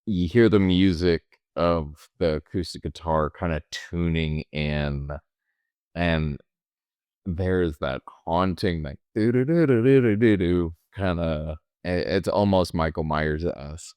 you hear the music of the acoustic guitar kind of tuning in, and there's that haunting, like do do do do do do do kind of. It's almost Michael Myers us.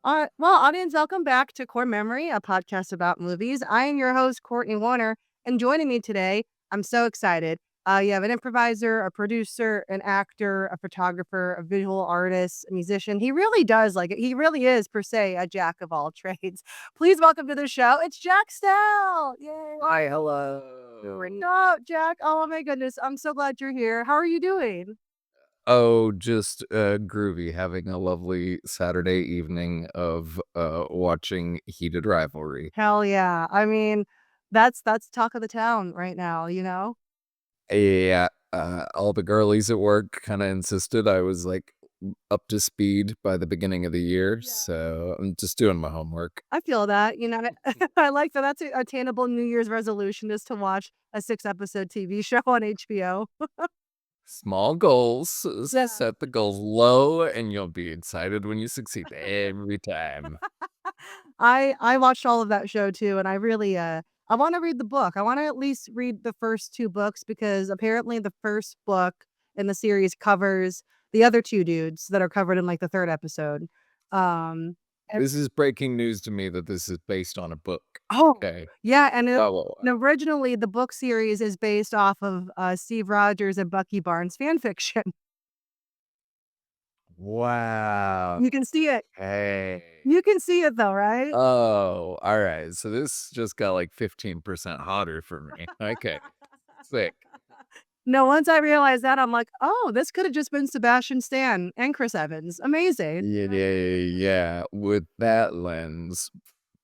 Well, audience, welcome back to Core Memory, a podcast about movies. I am your host, Cortney Warner, and joining me today, I'm so excited. You have an improviser, a producer, an actor, a photographer, a visual artist, a musician. He really does like it. He really is, per se, a jack of all trades. Please welcome to the show. It's Jack Stell. Yay. Hi, hello. No, Jack. Oh my goodness. I'm so glad you're here. How are you doing? Oh, just groovy, having a lovely Saturday evening of watching Heated Rivalry. Hell yeah. I mean, that's talk of the town right now, you know? Yeah, all the girlies at work kind of insisted I was like up to speed by the beginning of the year, Yeah. so I'm just doing my homework. I feel that, you know, I like that. That's a attainable New Year's resolution is to watch a 6-episode TV show on HBO. Small goals, Yeah. set the goals low, and you'll be excited when you succeed every time. I watched all of that show too, and I really, I wanna read the book. I wanna at least read the first 2 books because apparently the first book in the series covers the other 2 dudes that are covered in, like, the 3rd episode. Um, and This is breaking news to me that this is based on a book. Oh, Okay. yeah, and Whoa, whoa, and whoa. originally, the book series is based off of, Steve Rogers and Bucky Barnes fan fiction. Wow. You can see it. Hey. You can see it though, right? Oh, all right. So this just got like 15% hotter for me. Okay. Sick. No, once I realized that, I'm like, "Oh, this coulda just been Sebastian Stan and Chris Evans. Amazing." Yeah, yeah, yeah. With that lens.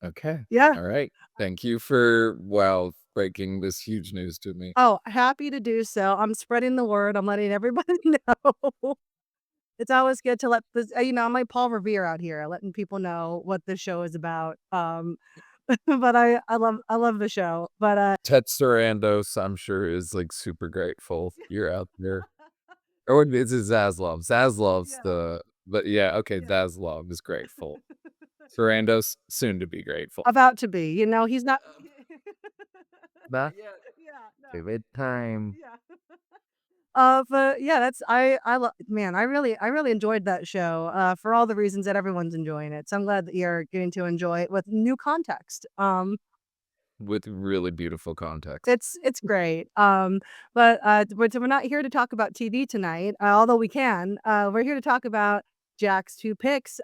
Okay. Yeah. All right. Thank you for, wow, breaking this huge news to me. Oh, happy to do so. I'm spreading the word. I'm letting everybody know. It's always good to let this you know, I'm like Paul Revere out here, letting people know what the show is about. But I love the show. But, Ted Sarandos, I'm sure, is like super grateful you're out there. Or is it Zaslav? Zaslav's Yeah. but yeah, okay, Yeah. Zaslav is grateful. Sarandos, soon to be grateful. About to be, you know, he's not Not Yeah, yet. no. Give it time. Yeah. But yeah, that's man, I really enjoyed that show, for all the reasons that everyone's enjoying it. So I'm glad that you're getting to enjoy it with new context. With really beautiful context. It's great. But we're not here to talk about TV tonight, although we can. We're here to talk about Jack's 2 picks,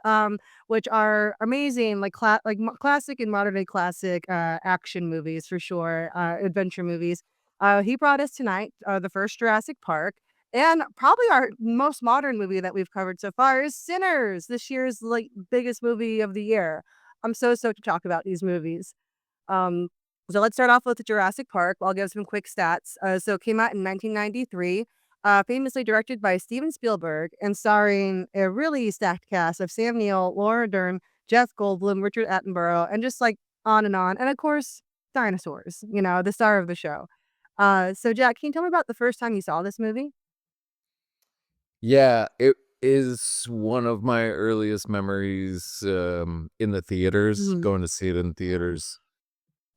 which are amazing, like classic and modern day classic action movies for sure, adventure movies. He brought us tonight the first Jurassic Park, and probably our most modern movie that we've covered so far is Sinners, this year's like biggest movie of the year. I'm so stoked to talk about these movies. Um, so let's start off with Jurassic Park. I'll give some quick stats. So it came out in 1993, famously directed by Steven Spielberg and starring a really stacked cast of Sam Neill, Laura Dern, Jeff Goldblum, Richard Attenborough, and just like on and on. And of course, dinosaurs, you know, the star of the show. So Jack, can you tell me about the first time you saw this movie? Yeah, it is one of my earliest memories, in the theaters, Mhm. going to see it in theaters.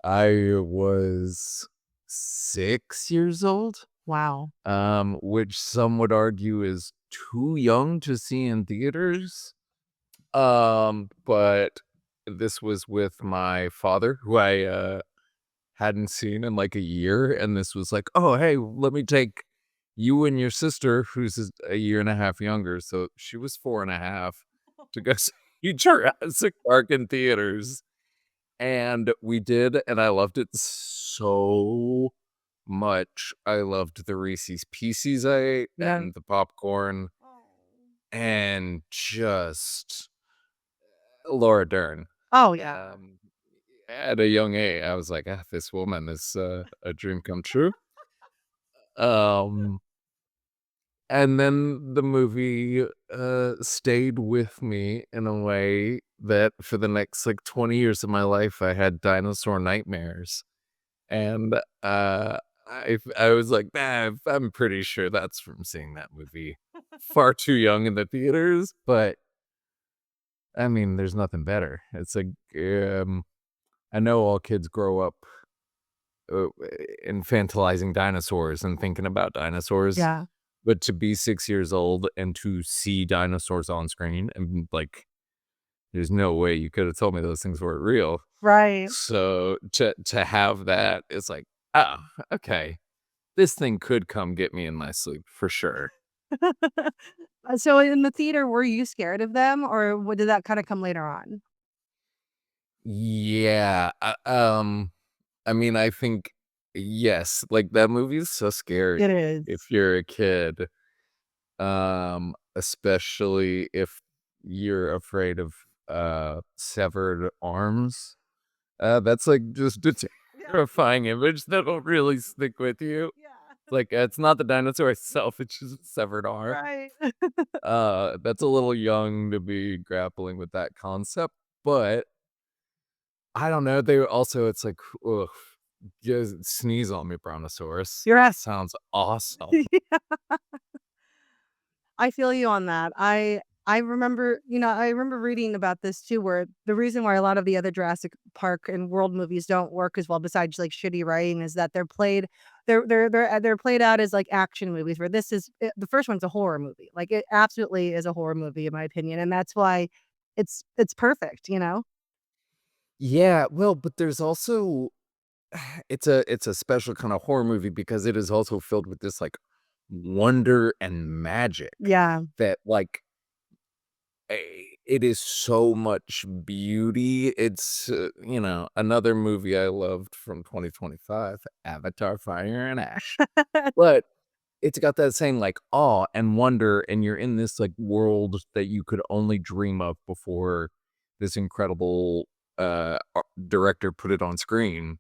I was 6 years old, Wow. which some would argue is too young to see in theaters. But this was with my father, who I, hadn't seen in, like, a year, and this was like, "Oh, hey, let me take you and your sister," who's a year and a half younger, so she was 4 and a half, to go see Jurassic Park in theaters, and we did, and I loved it so much. I loved the Reese's Pieces I ate Yeah. and the popcorn and just Laura Dern. Oh yeah. Um, at a young age, I was like, "Ah, this woman is, a dream come true." Um, and then the movie stayed with me in a way that for the next like 20 years of my life, I had dinosaur nightmares. And I was like, nah, I'm pretty sure that's from seeing that movie far too young in the theaters. But I mean, there's nothing better. It's like, I know all kids grow up uh, infantilizing dinosaurs and thinking about dinosaurs, Yeah. but to be 6 years old and to see dinosaurs on screen and like, there's no way you could have told me those things weren't real. Right. So to have that, it's like, oh, okay, this thing could come get me in my sleep for sure. So in the theater, were you scared of them, or did that kinda come later on? Yeah, I mean, I think yes, like that movie is so scary It is. if you're a kid, especially if you're afraid of severed arms. That's like just a Yeah, terrifying image that'll really stick with you. yeah. Like it's not the dinosaur itself, it's just a severed arm. Right. That's a little young to be grappling with that concept, but I don't know, they also it's like, ugh, just sneeze on me, Brontosaurus. You're right. Sounds awesome. Yeah. I feel you on that. I remember, I remember reading about this too, where the reason why a lot of the other Jurassic Park and World movies don't work as well, besides like shitty writing, is that they're played out as like action movies. Where the first one's a horror movie, like it absolutely is a horror movie in my opinion, and that's why it's perfect. Yeah, well, but there's also it's a special kind of horror movie because it is also filled with this, like, wonder and magic Yeah, that, like, it is so much beauty. It's, another movie I loved from 2025, Avatar: Fire and Ash. But it's got that same, like, awe and wonder, and you're in this, like, world that you could only dream of before this incredible, director put it on screen.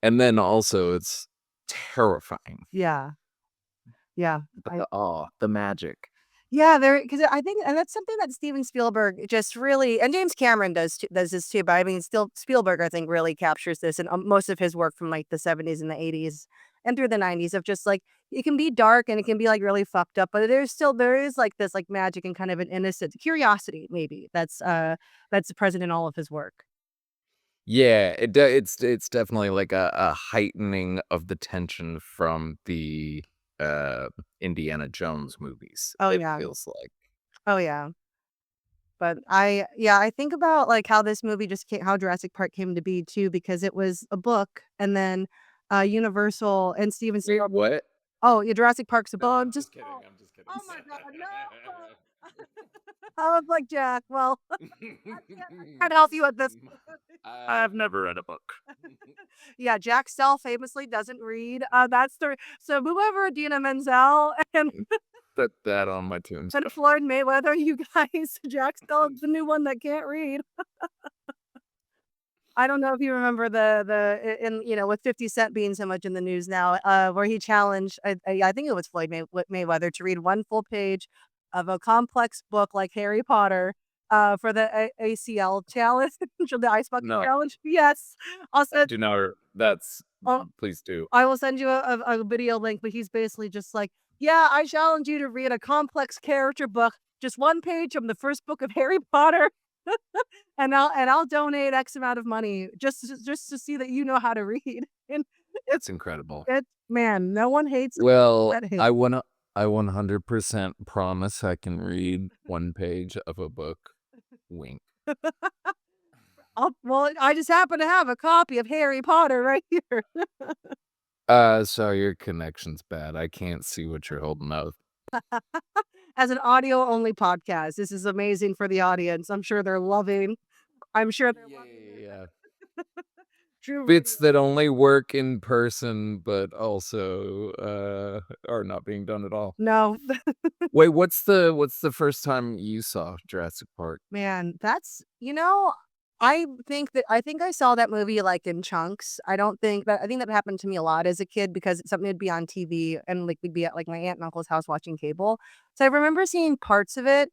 And then also it's terrifying. yeah, yeah. But the awe, the magic. Yeah, there because I think and that's something that Steven Spielberg just really and James Cameron does this too, but I mean, still Spielberg, I think, really captures this in, most of his work from, like, the '70s and the '80s and through the '90s of just, like it can be dark and it can be, like, really fucked up, but there is, like, this, like, magic and kind of an innocent curiosity maybe that's present in all of his work. Yeah, it's definitely like a heightening of the tension from the, Indiana Jones movies, Oh, it yeah. feels like. Oh, yeah. But I think about, like, how this movie just came how Jurassic Park came to be too, because it was a book, and then, Universal and Steven Wait, Spielberg. what? Oh, yeah, Jurassic Park's a No, book. I'm Just just kidding, oh, I'm just kidding. oh my god, no. I was like, "Jack, well, I can't help you at this." I've never read a book. Yeah, Jack Stell famously doesn't read, that's the so whoever Idina Menzel and Put that on my tombstone. Floyd Mayweather, you guys, Jack Stell is the new one that can't read. I don't know if you remember in with 50 Cent being so much in the news now, where he challenged I think it was Floyd Mayweather to read one full page of a complex book like Harry Potter, for the ACL challenge, the ice bucket No, challenge. Yes. I'll send do not that's oh, please do. I will send you a video link, but he's basically just like, "Yeah, I challenge you to read a complex character book, just one page from the first book of Harry Potter." And I'll donate X amount of money just to see that you know how to read. And it's That's incredible. man, no one hates Well, that hate. I 100% promise I can read one page of a book. Wink. Well, I just happen to have a copy of Harry Potter right here. Sorry, your connection's bad. I can't see what you're holding up. As an audio only podcast, this is amazing for the audience. I'm sure they're Yeah, loving yeah, this yeah. true Bits radio. that only work in person, but also are not being done at all. No, Wait, what's the first time you saw Jurassic Park? man, I think I saw that movie, like, in chunks. I think that happened to me a lot as a kid because it's something would be on TV and, like, we'd be at, like, my aunt and uncle's house watching cable. So I remember seeing parts of it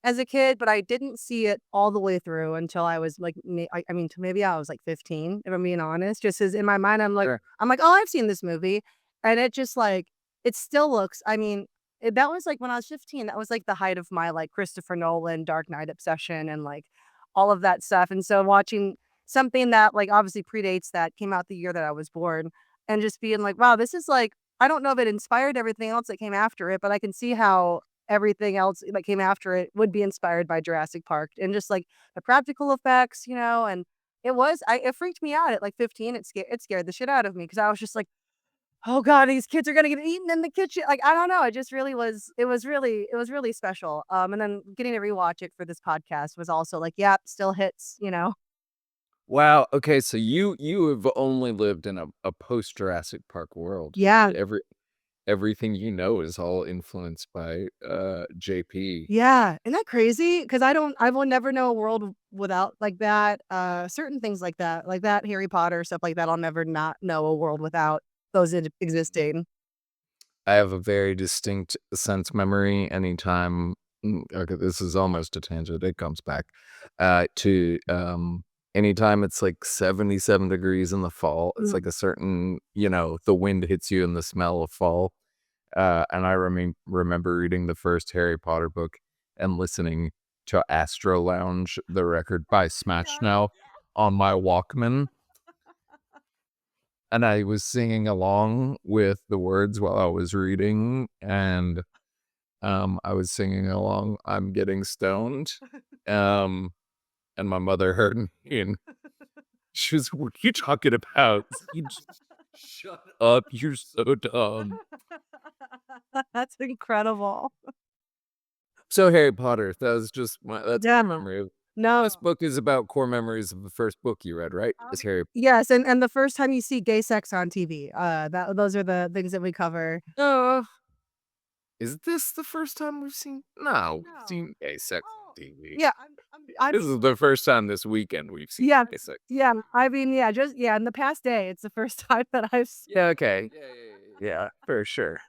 as a kid, but I didn't see it all the way through until I was, like, I mean, to maybe I was, like, 15, if I'm being honest, just as in my mind, Sure. I'm like, "Oh, I've seen this movie," and it just, like it still looks I mean, that was, like when I was 15, that was, like, the height of my, like, Christopher Nolan, Dark Knight obsession and, like, all of that stuff, and so watching something that, like, obviously predates that, came out the year that I was born, and just being like, "Wow, this is, like" I don't know if it inspired everything else that came after it, but I can see how everything else that came after it would be inspired by Jurassic Park and just, like, the practical effects, and it freaked me out at, like, 15, it scared the shit out of me because I was just like, "Oh god, these kids are gonna get eaten in the kitchen." Like, I don't know, it just really was it was really special, and then getting to rewatch it for this podcast was also like, "Yeah, still hits," you know? Wow, okay, so you have only lived in a post-Jurassic Park world. Yeah. Everything you know is all influenced by, JP. Yeah, isn't that crazy? Because I will never know a world without like that, certain things like that Harry Potter, stuff like that, I'll never not know a world without those existing. I have a very distinct sense memory anytime okay, this is almost a tangent, it comes back, to, anytime it's, like, 77 degrees in the fall, it's Mm. like a certain the wind hits you and the smell of fall, and I remember reading the first Harry Potter book and listening to Astro Lounge, the record by Smash Yeah. Now, on my Walkman, and I was singing along with the words while I was reading, and I was singing along, "I'm getting stoned," um, and my mother heard me, and she was, "What are you talking about? You just shut up, you're so dumb." That's incredible. So Harry Potter, that's Yeah. my memory of No. this book is about core memories of the first book you read, right? Is Harry Yes, and the first time you see gay sex on TV, those are the things that we cover. Uh, is this the first time we've seen No, we've No. seen gay sex on Oh. TV. Yeah, I This mean is the first time this weekend we've seen yeah, gay sex. yeah, I mean, yeah, just yeah, in the past day, it's the first time that I've Yeah, okay. Yeah, for sure.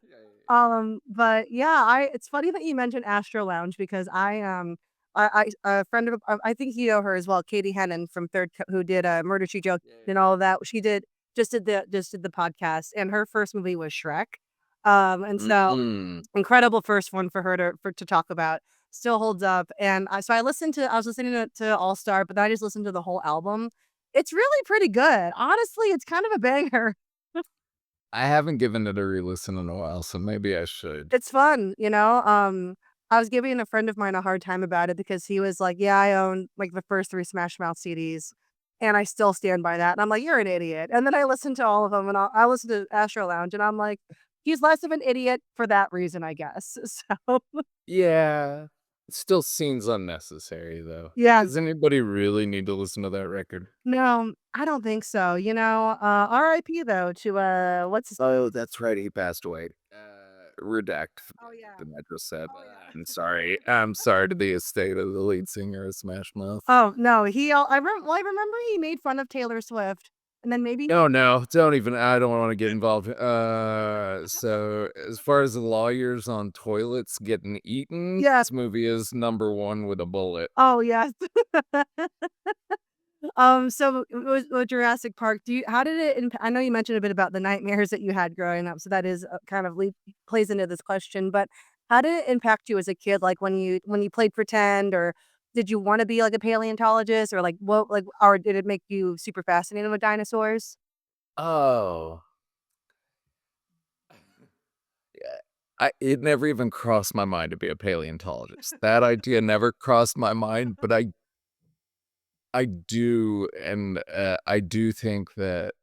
But yeah, I it's funny that you mentioned Astro Lounge because a friend of I think you know her as well, Katie Hennon from who did Murder She Wrote and all of that. She did just did the podcast, and her first movie was Shrek. And so Mm. incredible first one for her to talk about. Still holds up. And I was listening to All Star, but then I just listened to the whole album. It's really pretty good. Honestly, it's kind of a banger. I haven't given it a re-listen in a while, so maybe I should. It's fun, you know? I was giving a friend of mine a hard time about it because he was like, "Yeah, I own, like, the first 3 Smash Mouth CDs, and I still stand by that." And I'm like, "You're an idiot." And then I listened to all of them, and I listened to Astro Lounge, and I'm like, "He's less of an idiot for that reason, I guess." So, Yeah. It still seems unnecessary, though. yeah. Does anybody really need to listen to that record? No, I don't think so, RIP though to, what's his Oh, that's right, he passed away. Redact Oh, yeah. the Metro said. Oh, yeah. I'm sorry. I'm sorry to the estate of the lead singer of Smash Mouth. Oh, no, I remember he made fun of Taylor Swift, and then maybe Oh, no, don't even I don't wanna get involved. So as far as the lawyers on toilets getting eaten, yeah. this movie is number 1 with a bullet. Oh, yes. So with Jurassic Park, do you how did it I know you mentioned a bit about the nightmares that you had growing up, so that is, kind of plays into this question, but how did it impact you as a kid, like, when you played pretend, or did you wanna be, like, a paleontologist, or, or did it make you super fascinated with dinosaurs? Oh. Yeah. It never even crossed my mind to be a paleontologist. That idea never crossed my mind, but I do, and, I do think that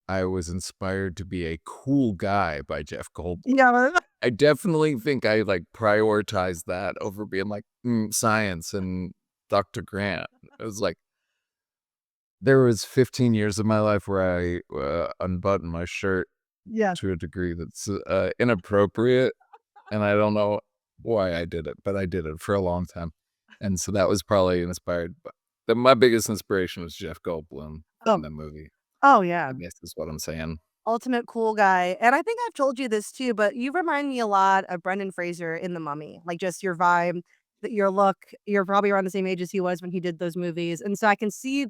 I was inspired to be a cool guy by Jeff Goldblum. Yeah. I definitely think I, like, prioritized that over being like, science and Dr. Grant. It was like there was 15 years of my life where I, unbuttoned my shirt Yes. to a degree that's, inappropriate, and I don't know why I did it, but I did it for a long time, and so that was probably inspired. my biggest inspiration was Jeff Goldblum Oh, in the movie, oh I yeah. guess is what I'm saying. Ultimate cool guy. And I think I've told you this too, but you remind me a lot of Brendan Fraser in The Mummy. Like just your vibe, your look. You're probably around the same age as he was when he did those movies. And so I can see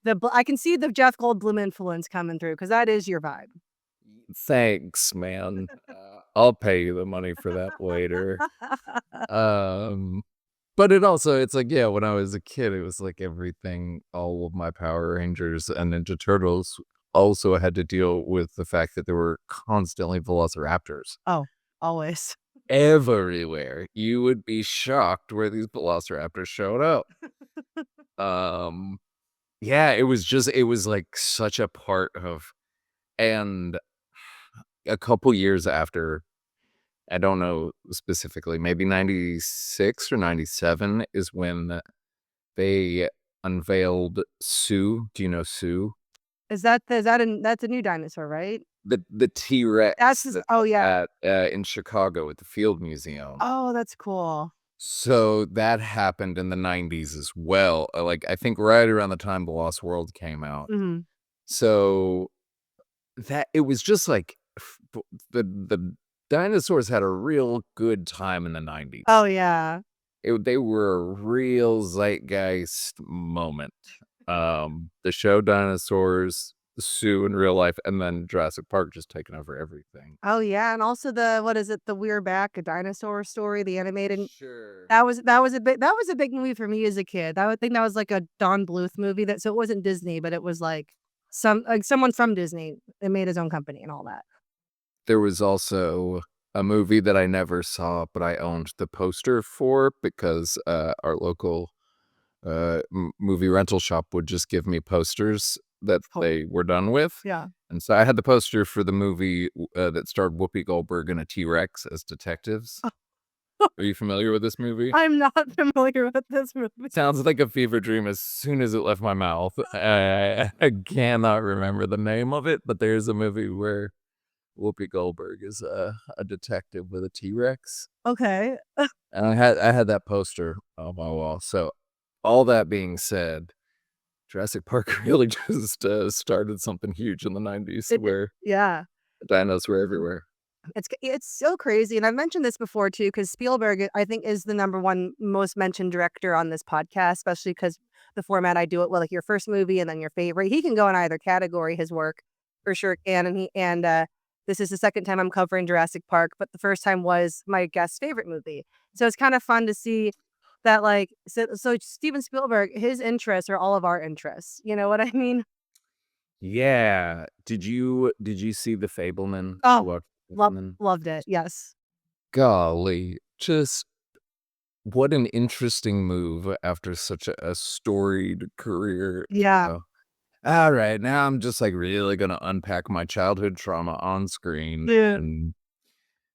the Jeff Goldblum influence coming through because that is your vibe. Thanks, man. I'll pay you the money for that later. Um, but it's like, yeah, when I was a kid, it was like everything, all of my Power Rangers and Ninja Turtles also had to deal with the fact that there were constantly velociraptors Oh, always. everywhere. You would be shocked where these velociraptors showed up. Um, yeah, it was like such a part of, and a couple years after, I don't know specifically, maybe 96 or 97 is when they unveiled Sue. Do you know Sue? That's a new dinosaur, right? The That's T-Rex his, that's oh yeah. at, in Chicago at the Field Museum. Oh, that's cool. So that happened in the 90s as well, like, I think right around the time The Lost World came out. Mhm. So that it was just like the dinosaurs had a real good time in the 90s. Oh yeah. They were a real zeitgeist moment. The show dinosaurs, Sue in real life, and then Jurassic Park just taking over everything. Oh yeah. And also the what is it? The We're Back, a Dinosaur Story, the animated. Sure. That was a big movie for me as a kid. I would think that was like a Don Bluth movie that so it wasn't Disney, but it was like someone from Disney that made his own company and all that. There was also a movie that I never saw, but I owned the poster for because, our local, movie rental shop would just give me posters that Cool. they were done with, Yeah. and so I had the poster for the movie, that starred Whoopi Goldberg and a T-Rex as detectives. Are you familiar with this movie? I'm not familiar with this movie. Sounds like a fever dream as soon as it left my mouth. I cannot remember the name of it, but there's a movie where Whoopi Goldberg is a detective with a T-Rex, Okay. and I had that poster on my wall. So, all that being said, Jurassic Park really just, started something huge in the 90s where Yeah. dinos were everywhere. It's so crazy, and I've mentioned this before too, because Spielberg, I think, is the number one most mentioned director on this podcast, especially because the format I do it with, like, your first movie and then your favorite. He can go in either category, his work, for sure can, this is the second time I'm covering Jurassic Park, but the first time was my guest's favorite movie. So it's kinda fun to see that, like so Steven Spielberg, his interests are all of our interests, you know what I mean? Yeah. Did you see The Fableman? Did you Oh, watch The Fableman? loved it, yes. Golly, just what an interesting move after such a storied career. Yeah. Oh, alright, now I'm just, like, really gonna unpack my childhood trauma on screen, Yeah. and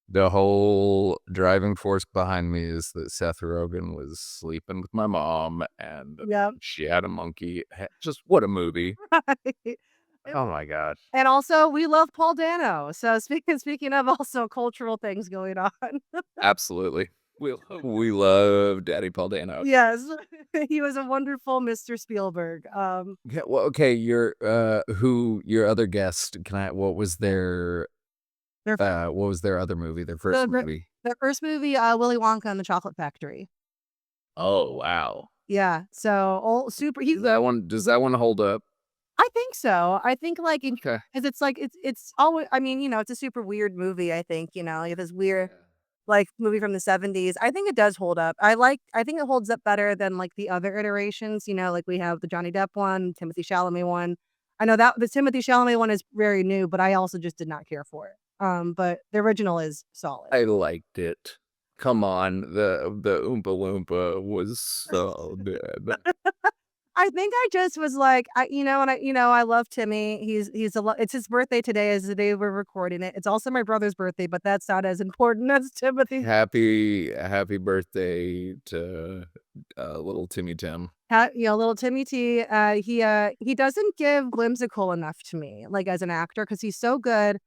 the whole driving force behind me is that Seth Rogen was sleeping with my mom, and Yep. she had a monkey. Just what a movie. It Oh my god. And also, we love Paul Dano. So speaking of also cultural things going on. Absolutely. We love Daddy Paul Dano. Yes, he was a wonderful Mr. Spielberg. Yeah, well, okay, your other guest, Their what was their other movie, their first the the movie? their first movie, Willy Wonka and the Chocolate Factory. Oh, wow. Yeah, so old super he Does that one hold up? I think so. I think, like, Okay. because it's like it's always I mean, it's a super weird movie, I think, you have this weird, Yeah. like, movie from the '70s. I think it does hold up. I think it holds up better than, like, the other iterations, like, we have the Johnny Depp one, Timothy Chalamet one. I know that the Timothy Chalamet one is very new, but I also just did not care for it. But the original is solid. I liked it. Come on, the Oompa Loompa was so good. I think I just was like, I love Timmy. It's his birthday today is the day we're recording it. It's also my brother's birthday, but that's not as important as Timothy. Happy birthday to, little Timmy Tim. Little Timmy T, he doesn't give whimsical enough to me, like, as an actor, because he's so good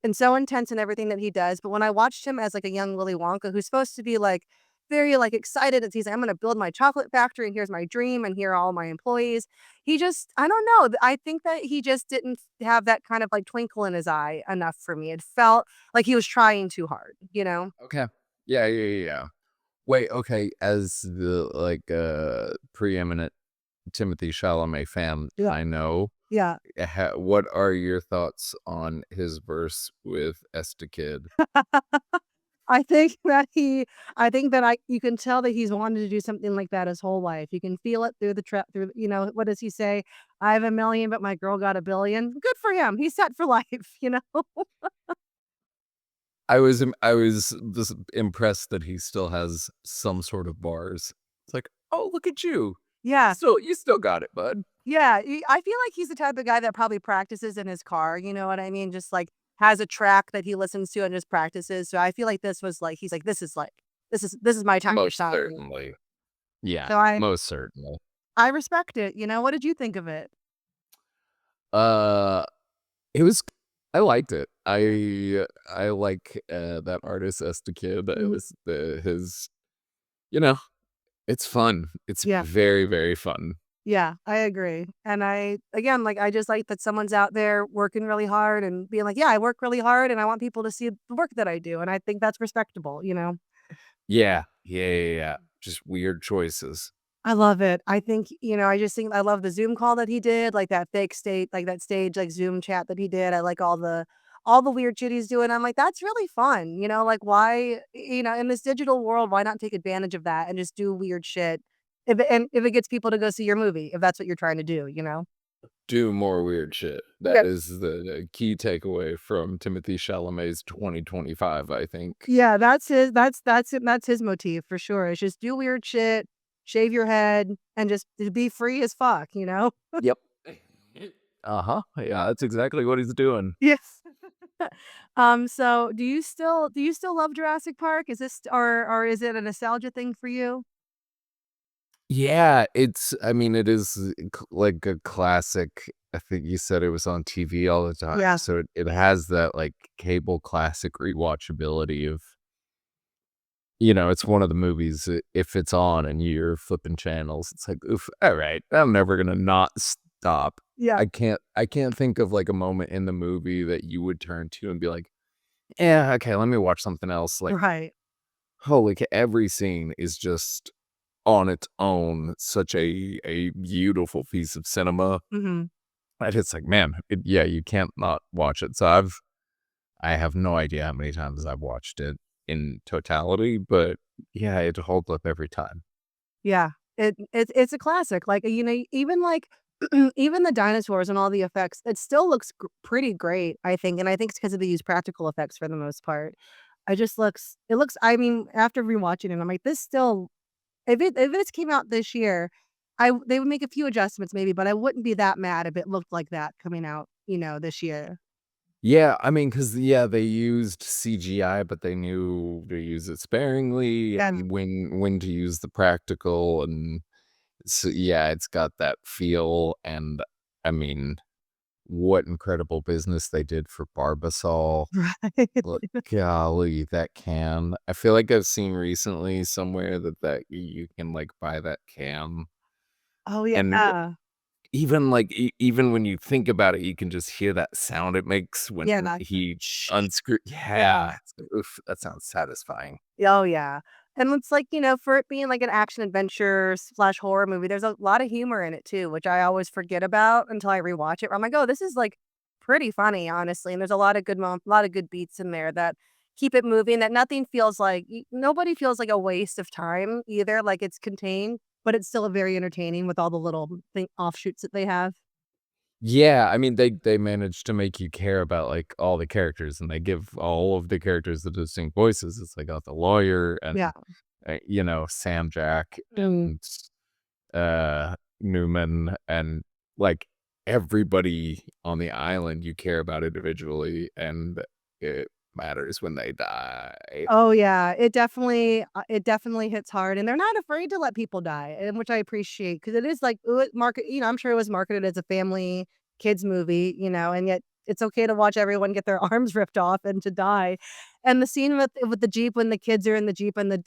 and so intense in everything that he does, but when I watched him as, like, a young Willy Wonka, who's supposed to be, like, very, like, excited as he's like, "I'm gonna build my chocolate factory, and here's my dream, and here are all my employees." He just I don't know, I think that he just didn't have that kind of, like, twinkle in his eye enough for me. It felt like he was trying too hard, you know? Okay. Yeah, yeah, yeah, yeah. Wait, okay, as the, like, preeminent Timothy Chalamet fan Yeah, I know, yeah. what are your thoughts on his verse with Esta Kid? I think that he I think that I you can tell that he's wanted to do something like that his whole life. You can feel it through the trap through what does he say? "I have a million, but my girl got a billion." Good for him. He's set for life, you know? I was just impressed that he still has some sort of bars. It's like, "Oh, look at you. Yeah. You still got it, bud." Yeah, I feel like he's the type of guy that probably practices in his car, you know what I mean? Just, like, has a track that he listens to and just practices, so I feel like this was, like he's like, this is my time to Most shine." certainly. Yeah, So most certainly. I respect it, you know? What did you think of it? Uh, it was I liked it. I like, that artist Esta Kid. It Mhm. was the his you know, it's fun. It's Yeah. very, very fun. Yeah, I agree, and again, like, I just like that someone's out there working really hard and being like, "Yeah, I work really hard, and I want people to see the work that I do," and I think that's respectable, you know? Yeah. Yeah, yeah, yeah. Just weird choices. I love it. I think, I just think I love the Zoom call that he did, like, that fake state like, that stage, like, Zoom chat that he did. I like all the weird shit he's doing. I'm like, "That's really fun," like, why in this digital world, why not take advantage of that and just do weird shit if it gets people to go see your movie, if that's what you're trying to do, you know? Do more weird shit. That Yeah. is the key takeaway from Timothy Chalamet's 2025, I think. Yeah, that's his motif for sure. It's just do weird shit, shave your head, and just be free as fuck, you know? Yep. Uh-huh. Yeah, that's exactly what he's doing. Yes. So do you still love Jurassic Park? Is this or is it a nostalgia thing for you? Yeah, I mean, it is like a classic. I think you said it was on TV all the time. Yeah. So it has that like cable classic rewatchability of, it's one of the movies if it's on and you're flipping channels, it's like, oof, all right, I'm never gonna not stop. Yeah. I can't think of like a moment in the movie that you would turn to and be like, yeah, okay, let me watch something else. Like, Right. holy every scene is just on its own such a beautiful piece of cinema. Mhm. And it's like, man, yeah, you can't not watch it. So I have no idea how many times I've watched it in totality, but yeah, it holds up every time. Yeah. It's a classic. Like, even like even the dinosaurs and all the effects, it still looks pretty great, I think. And I think it's because of they use practical effects for the most part. It looks I mean, after rewatching it, I'm like, this still if this came out this year, they would make a few adjustments maybe, but I wouldn't be that mad if it looked like that coming out, this year. Yeah, I mean, because yeah, they used CGI, but they knew to use it sparingly And and when to use the practical, and so yeah, it's got that feel, and I mean, what incredible business they did for Barbasol. right. Look, golly, that can. I feel like I've seen recently somewhere that you can, like, buy that can, Oh, and yeah. even, like, even when you think about it, you can just hear that sound it makes when Yeah, that he shh. Yeah. yeah, oof, that sounds satisfying. Oh, yeah. And it's like, for it being like an action adventure slash horror movie, there's a lot of humor in it too, which I always forget about until I rewatch it. I'm like, oh, this is like pretty funny, honestly. And there's a lot of a lot of good beats in there that keep it moving. That nothing feels like nobody feels like a waste of time either. Like it's contained, but it's still very entertaining with all the little offshoots that they have. Yeah, I mean, they managed to make you care about, like, all the characters, and they give all of the characters the distinct voices. It's like, got the lawyer Yeah. and, Sam Jack Mm. and, Newman and, like, everybody on the island you care about individually, and it matters when they die. Oh, yeah. It definitely hits hard, and they're not afraid to let people die, and which I appreciate because it is like, market I'm sure it was marketed as a family kids movie, and yet it's okay to watch everyone get their arms ripped off and to die. And the scene with the Jeep when the kids are in the Jeep and the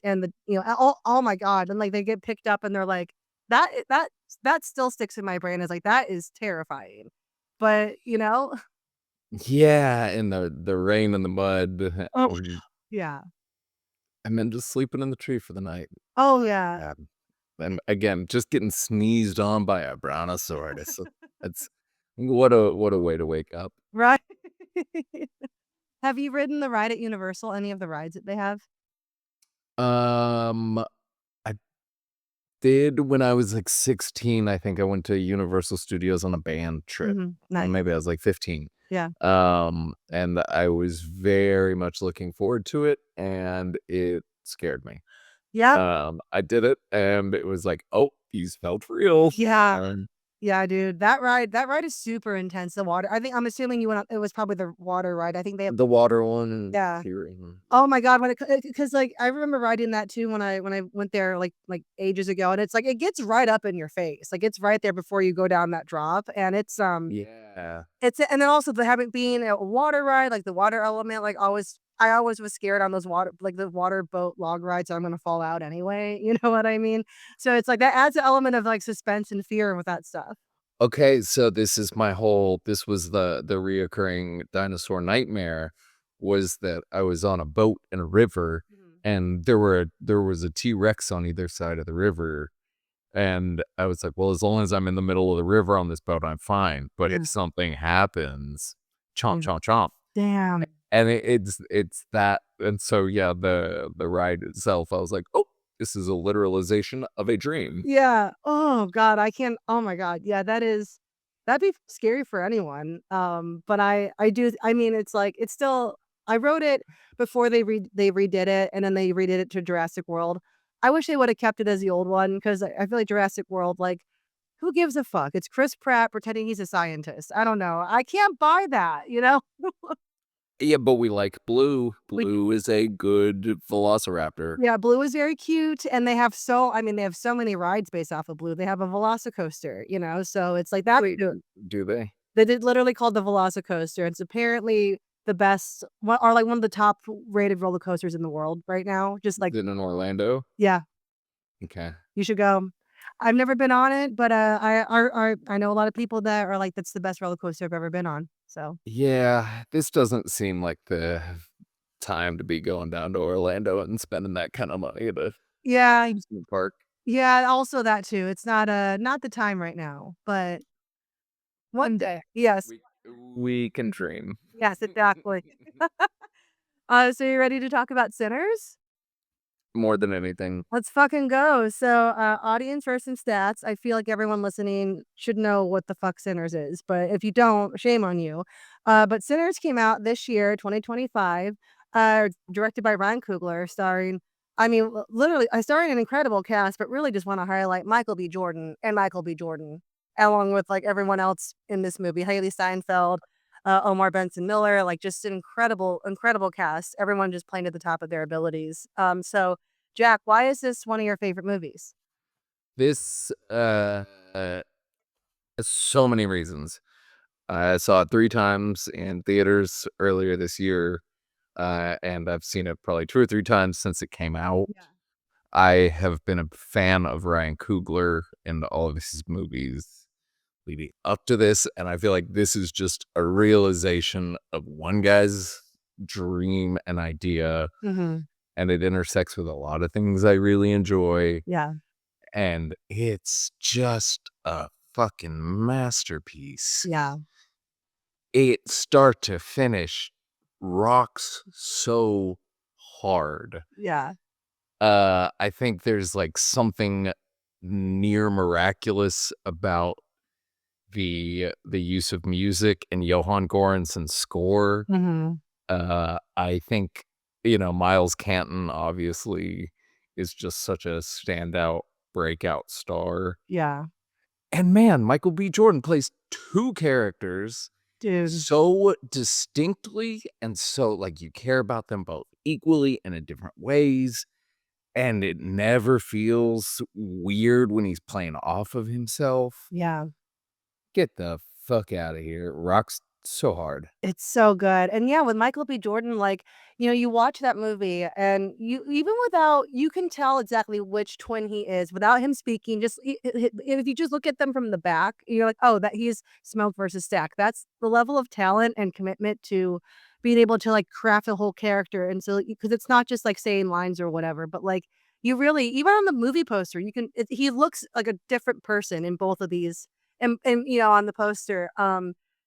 oh my god, and, like, they get picked up and they're like, that still sticks in my brain as, like, that is terrifying. But, Yeah, in the rain and the mud, oh, yeah. and then just sleeping in the tree for the night. Oh, yeah. Yeah, and again, just getting sneezed on by a brontosaurus. It's what a way to wake up. Right. Have you ridden the ride at Universal, any of the rides that they have? Um, I did when I was, like, 16. I think I went to Universal Studios on a band trip, Mhm. or Nice. maybe I was, like, 15. Yeah. And I was very much looking forward to it, and it scared me. Yep. I did it, and it was like, "Oh, these felt real." Yeah. Um, Yeah, dude. That ride is super intense, the water I'm assuming you went on it was probably the water ride. I think they have the water one and yeah. Fury. Oh my god, when it because like, I remember riding that too when I went there, like, ages ago, and it's like, it gets right up in your face. Like, it's right there before you go down that drop, and Yeah. and then also the having being a water ride, like, the water element, like, always I always was scared on those the water boat log rides, I'm gonna fall out anyway, you know what I mean? So, it's like, that adds an element of, like, suspense and fear with that stuff. Okay, so this was the reoccurring dinosaur nightmare, was that I was on a boat in a river, Mhm. and there was a T-Rex on either side of the river, and I was like, "Well, as long as I'm in the middle of the river on this boat, I'm fine, but if Yeah. something happens, chomp, Yeah. chomp, chomp." Damn. And it's that, and so, yeah, the ride itself, I was like, "Oh, this is a literalization of a dream." Yeah. Oh god, I can't oh my god. Yeah, that'd be scary for anyone. But I mean, it's like it's still I wrote it before they redid it, and then they redid it to Jurassic World. I wish they woulda kept it as the old one 'cause I feel like Jurassic World, like, who gives a fuck? It's Chris Pratt pretending he's a scientist. I don't know. I can't buy that, you know? Yeah, but we like Blue. We Blue is a good velociraptor. Yeah, Blue is very cute, and they have so many rides based off of Blue. They have a Velocicoaster, so it's like that Wait, too. do they? They did literally called the Velocicoaster. It's apparently the best one or, like, one of the top rated roller coasters in the world right now, just like Is it in Orlando? yeah, Okay. you should go. I've never been on it, but, I know a lot of people that are like, "That's the best roller coaster I've ever been on." So, Yeah, this doesn't seem like the time to be going down to Orlando and spending that kind of money at a yeah, amusement park. yeah, also that too. It's not the time right now, but one day. Yes. We we can dream. Yes, exactly. So you ready to talk about Sinners? More than anything. Let's fucking go. So, audience versus stats. I feel like everyone listening should know what the fuck Sinners is, but if you don't, shame on you. But Sinners came out this year, 2025, directed by Ryan Coogler, starring, I mean, literally, starring an incredible cast, but really just want to highlight Michael B. Jordan and Michael B. Jordan, along with like everyone else in this movie, Haley Steinfeld, Omar Benson Miller, like just an incredible, incredible cast. Everyone just playing at the top of their abilities. So Jack, why is this one of your favorite movies? This has so many reasons. I saw it 3 times in theaters earlier this year, and I've seen it probably 2 or 3 times since it came out. Yeah. I have been a fan of Ryan Coogler and all of his movies leading up to this, and I feel like this is just a realization of one guy's dream and idea, Mhm. and it intersects with a lot of things I really enjoy, Yeah. and it's just a fucking masterpiece. Yeah. It start to finish rocks so hard. Yeah. I think there's, like, something near miraculous about the use of music and Johann Göransson's score. Mhm. I think, Miles Canton obviously is just such a standout breakout star. Yeah. And man, Michael B. Jordan plays 2 characters Dude. so distinctly, and so, like, you care about them both equally and in different ways, and it never feels weird when he's playing off of himself. Yeah. Get the fuck out of here. Rocks So hard. It's so good, and yeah, with Michael B. Jordan, like, you watch that movie and you even without you can tell exactly which twin he is without him speaking, just if you just look at them from the back, you're like, "Oh, that he's Smoke versus Stack." That's the level of talent and commitment to being able to, like, craft a whole character, and so because it's not just, like, saying lines or whatever, but, like, you really even on the movie poster, you can he looks like a different person in both of these and, on the poster,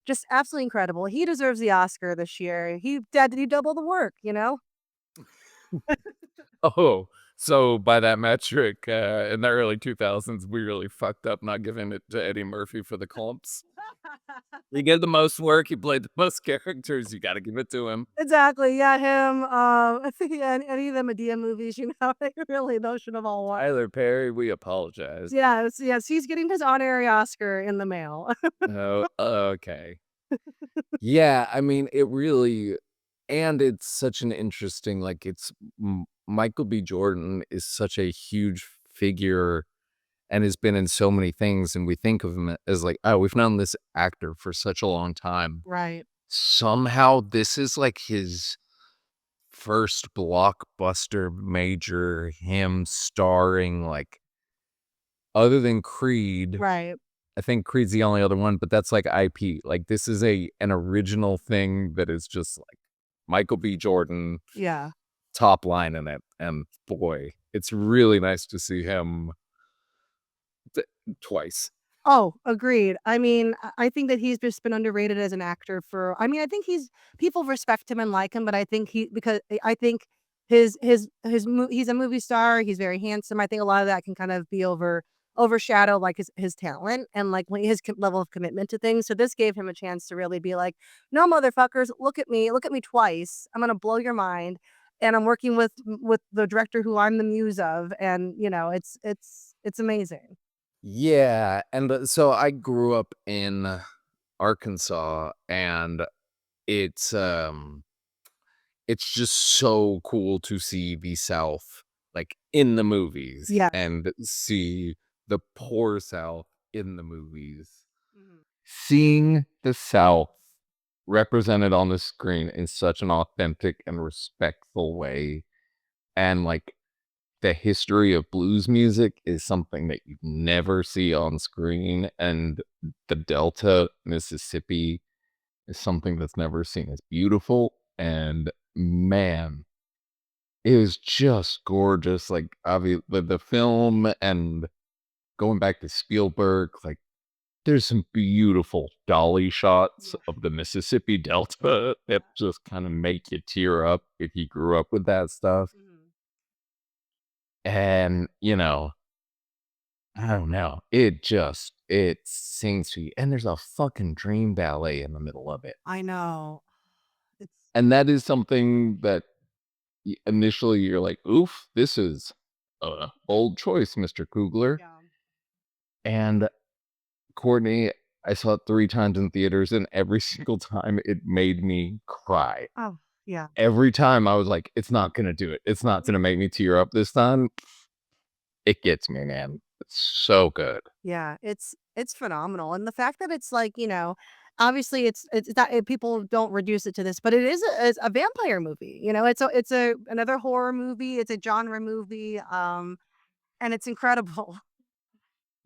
just absolutely incredible. He deserves the Oscar this year. He double the work, you know? Oh, so by that metric, in the early 2000s, we really fucked up not giving it to Eddie Murphy for the Clumps. He did the most work, he played the most characters, you gotta give it to him. Exactly, yeah, him, I think, yeah, any of the Madea movies, they really those should have all won. Tyler Perry, we apologize. Yes, yes, he's getting his honorary Oscar in the mail. Oh, okay. Yeah, I mean, it really and it's such an interesting, like, it's Michael B. Jordan is such a huge figure and has been in so many things, and we think of him as like, "Oh, we've known this actor for such a long time." Right. Somehow, this is, like, his first blockbuster major, him starring, like other than Creed, Right. I think Creed's the only other one, but that's, like, IP, like, this is an original thing that is just, like, Michael B. Jordan Yeah. top line in it, and boy, it's really nice to see him t twice. Oh, agreed. I mean, I think that he's just been underrated as an actor for I think people respect him and like him, but I think because I think he's a movie star, he's very handsome. I think a lot of that can kind of be overshadow like his talent and like his level of commitment to things. So this gave him a chance to really be like, "No motherfuckers, look at me twice. I'm going to blow your mind." And I'm working with the director who I'm the muse of, and it's amazing. Yeah, and, so I grew up in Arkansas, and it's, it's just so cool to see the South, like, in the movies Yes. and see the poor South in the movies. Mhm. Seeing the South represented on the screen in such an authentic and respectful way, and, like, the history of blues music is something that you never see on screen, and the Delta, Mississippi is something that's never seen as beautiful, and man, it was just gorgeous, like, the film and going back to Spielberg, like, there's some beautiful dolly shots Yeah. of the Mississippi Delta that Yeah. just kinda make you tear up if you grew up with that stuff, Mhm. and, I don't know, it sings to you, and there's a fucking dream ballet in the middle of it, I know. It's and that is something that initially you're like, "Oof, this is a bold choice, Mr. Coogler." yeah. And Courtney, I saw it 3 times in theaters, and every single time it made me cry. Oh, yeah. Every time I was like, "It's not gonna do it. It's not gonna make me tear up this time." It gets me, man. It's so good. Yeah, it's phenomenal, and the fact that it's like, obviously it's not people don't reduce it to this, but it's a vampire movie, it's a another horror movie, it's a genre movie, and it's incredible.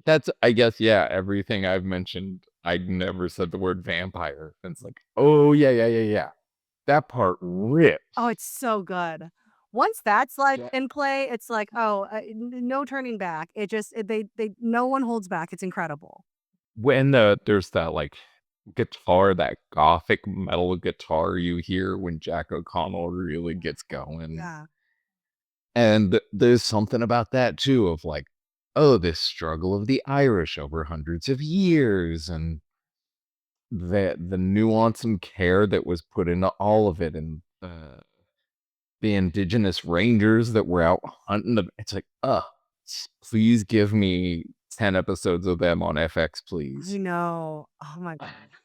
That's I guess, yeah, everything I've mentioned, I never said the word vampire, and it's like, "Oh, yeah, yeah, yeah, yeah. That part Oh, rips." it's so good. Once that's, like, Yeah. in play, it's like, oh, no turning back. It just they no one holds back, it's incredible. When, there's that, like, guitar, that gothic metal guitar you hear when Jack O'Connell really gets going, Yeah. and there's something about that too of, like, oh, this struggle of the Irish over hundreds of years, and the nuance and care that was put into all of it, and, the indigenous rangers that were out hunting the it's like, "Ugh, please give me 10 episodes of them on FX, I please." know. Oh my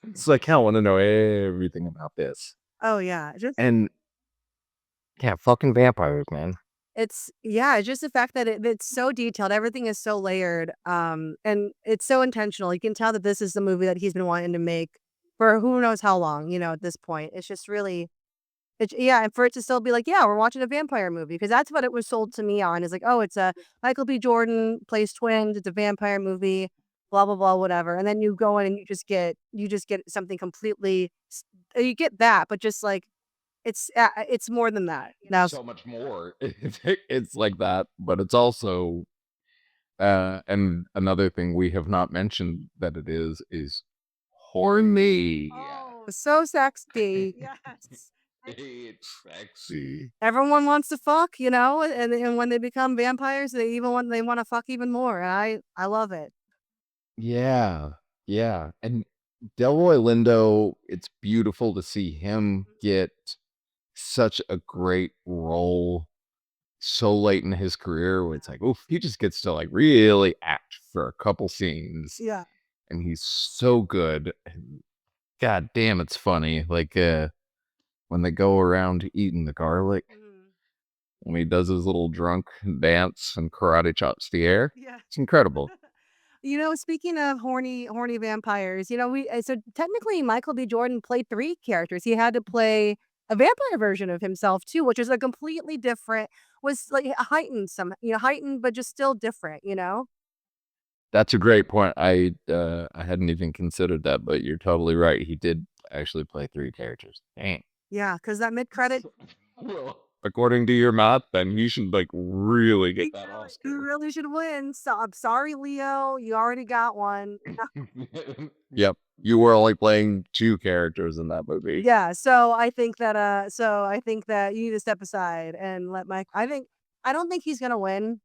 It's like, I wanna know everything about this. Oh, yeah, just And yeah, fucking vampires, man. it's just the fact that it's so detailed, everything is so layered, and it's so intentional. You can tell that this is the movie that he's been wanting to make for who knows how long, at this point. It's just really yeah, and for it to still be like, "Yeah, we're watching a vampire movie," because that's what it was sold to me on, is like, "Oh, it's a Michael B. Jordan plays twins, it's a vampire movie, blah, blah, blah, whatever," and then you go in and you just get something completely you get that, but just, like, it's more than that. Now So much more. It's like that, but it's also and another thing we have not mentioned that it is horny. oh, so sexy. Yes. It's sexy. Everyone wants to fuck, and when they become vampires, they wanna fuck even more, and I love it. Yeah, yeah, and Delroy Lindo, it's beautiful to see him get such a great role so late in his career where it's like, oof, he just gets to, like, really act for a couple scenes, Yeah. and he's so good, and god damn, it's funny, like, when they go around eating the garlic, Mhm. when he does his little drunk dance and karate chops the air, Yeah. it's incredible. Speaking of horny vampires, so technically Michael B. Jordan played 3 characters. He had to play a vampire version of himself too, which is a completely different was like heightened, but just still different. That's a great point. I hadn't even considered that, but you're totally right. He did actually play 3 characters. Dang. Yeah, because that mid-credit Well, according to your math, then you should, like, really get that you Oscar. really should win. So I'm sorry, Leo, you already got one. Yep. You were only playing 2 characters in that movie. Yeah, so I think that you need to step aside and let Mike I don't think he's gonna win.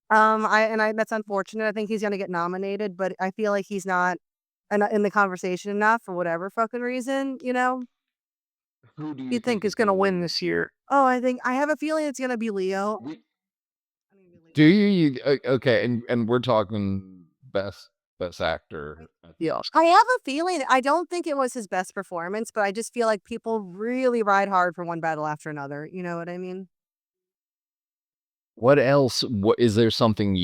I that's unfortunate. I think he's gonna get nominated, but I feel like he's not in the conversation enough for whatever fucking reason. Who do you You think think is is gonna gonna win win this this year? year? Oh, I have a feeling it's gonna be Leo. We I think it'll be Do Leo. you? Okay, and we're talking best actor at the I Oscars. have a feeling I don't think it was his best performance, but I just feel like people really ride hard for one battle after another. You know what I mean? What else? What is there something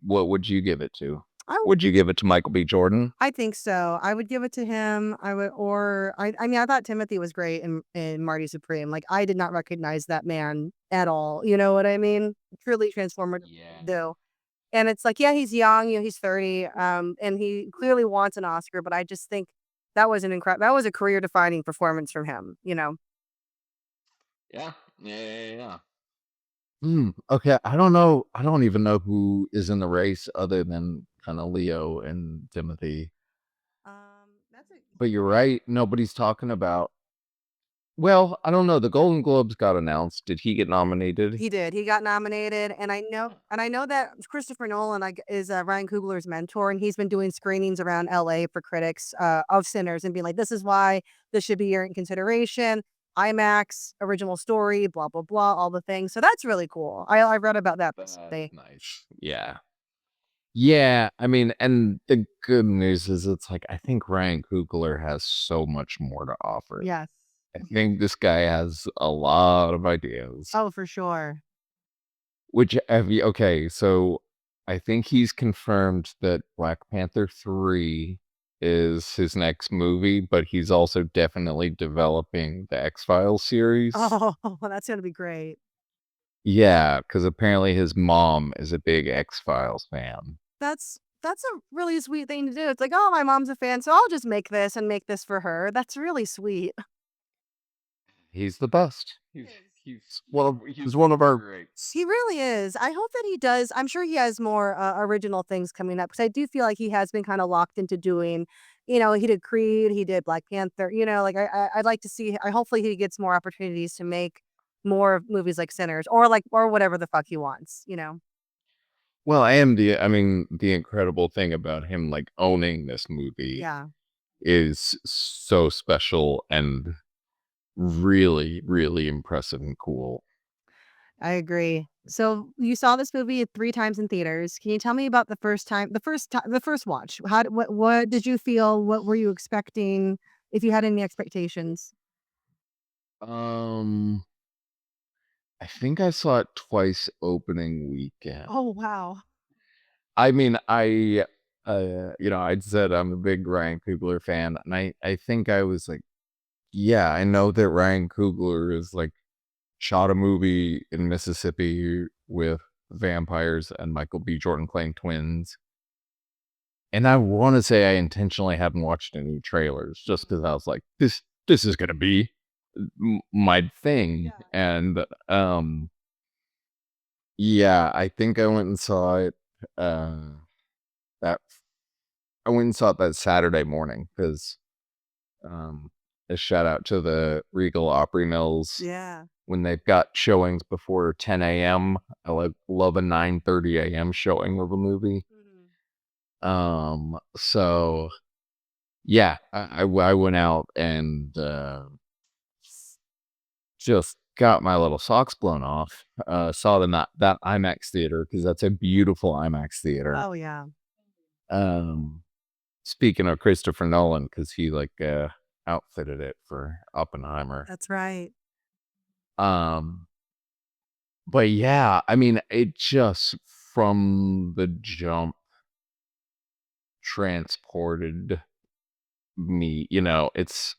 what would you give it to? I Would you give it to Michael B. Jordan? I think so. I would give it to him. I mean, I thought Timothy was great in Marty Supreme. Like, I did not recognize that man at all. You know what I mean? Truly transformative Yeah. do. And it's like, yeah, he's young, he's 30, and he clearly wants an Oscar, but I just think that was a career defining performance from him. Yeah. Yeah. Okay, I don't know. I don't even know who is in the race other than kind of Leo and Timothy. That's a But you're right. Nobody's talking about. Well, I don't know. The Golden Globes got announced. Did he get nominated? He did. He got nominated, and I know that Christopher Nolan, like, is, Ryan Coogler's mentor, and he's been doing screenings around LA for critics, of Sinners and being like, "This is why this should be your consideration, IMAX, original story, blah, blah, blah, all the things." So that's really cool. I read about that That's recently. nice. Yeah. Yeah, I mean, and the good news is it's like I think Ryan Coogler has so much more to offer. Yes. I think this guy has a lot of ideas. Oh, for sure. Which have you okay, so I think he's confirmed that Black Panther 3 is his next movie, but he's also definitely developing the X-Files series. Oh, that's gonna be great. Yeah, because apparently his mom is a big X-Files fan. That's a really sweet thing to do. It's like, "Oh, my mom's a fan, so I'll just make this and make this for her." That's really sweet. He's the best. He is. He's one of our greats. He really is. I hope that he does. I'm sure he has more original things coming up because I do feel like he has been kind of locked into doing. He did Creed, he did Black Panther. Like I'd like to see. I hopefully he gets more opportunities to make more movies like Sinners or whatever the fuck he wants. Well, I mean, the incredible thing about him, like, owning this movie Yeah, is so special and really, really impressive and cool. I agree. So you saw this movie 3 times in theaters. Can you tell me about the first watch? What did you feel? What were you expecting? If you had any expectations? Um, I think I saw it twice opening weekend. Oh wow. I mean, I I'd said I'm a big Ryan Coogler fan, and I think I was like, yeah, I know that Ryan Coogler is like shot a movie in Mississippi with vampires and Michael B. Jordan playing twins. And I want to say I intentionally hadn't watched any trailers just because I was like, this is gonna be my thing. Yeah. And yeah, I think I went and saw it. That I went and saw it that Saturday morning because a shout out to the Regal Opry Mills Yeah. when they've got showings before 10 a.m. I like love a 9:30 a.m. showing of a movie. Mhm. So yeah, I went out and just got my little socks blown off. Saw it in that IMAX theater because that's a beautiful IMAX theater. Oh, yeah. Um, Speaking of Christopher Nolan, because he like outfitted it for Oppenheimer. That's right. Um, but yeah, I mean, it just from the jump transported me. It's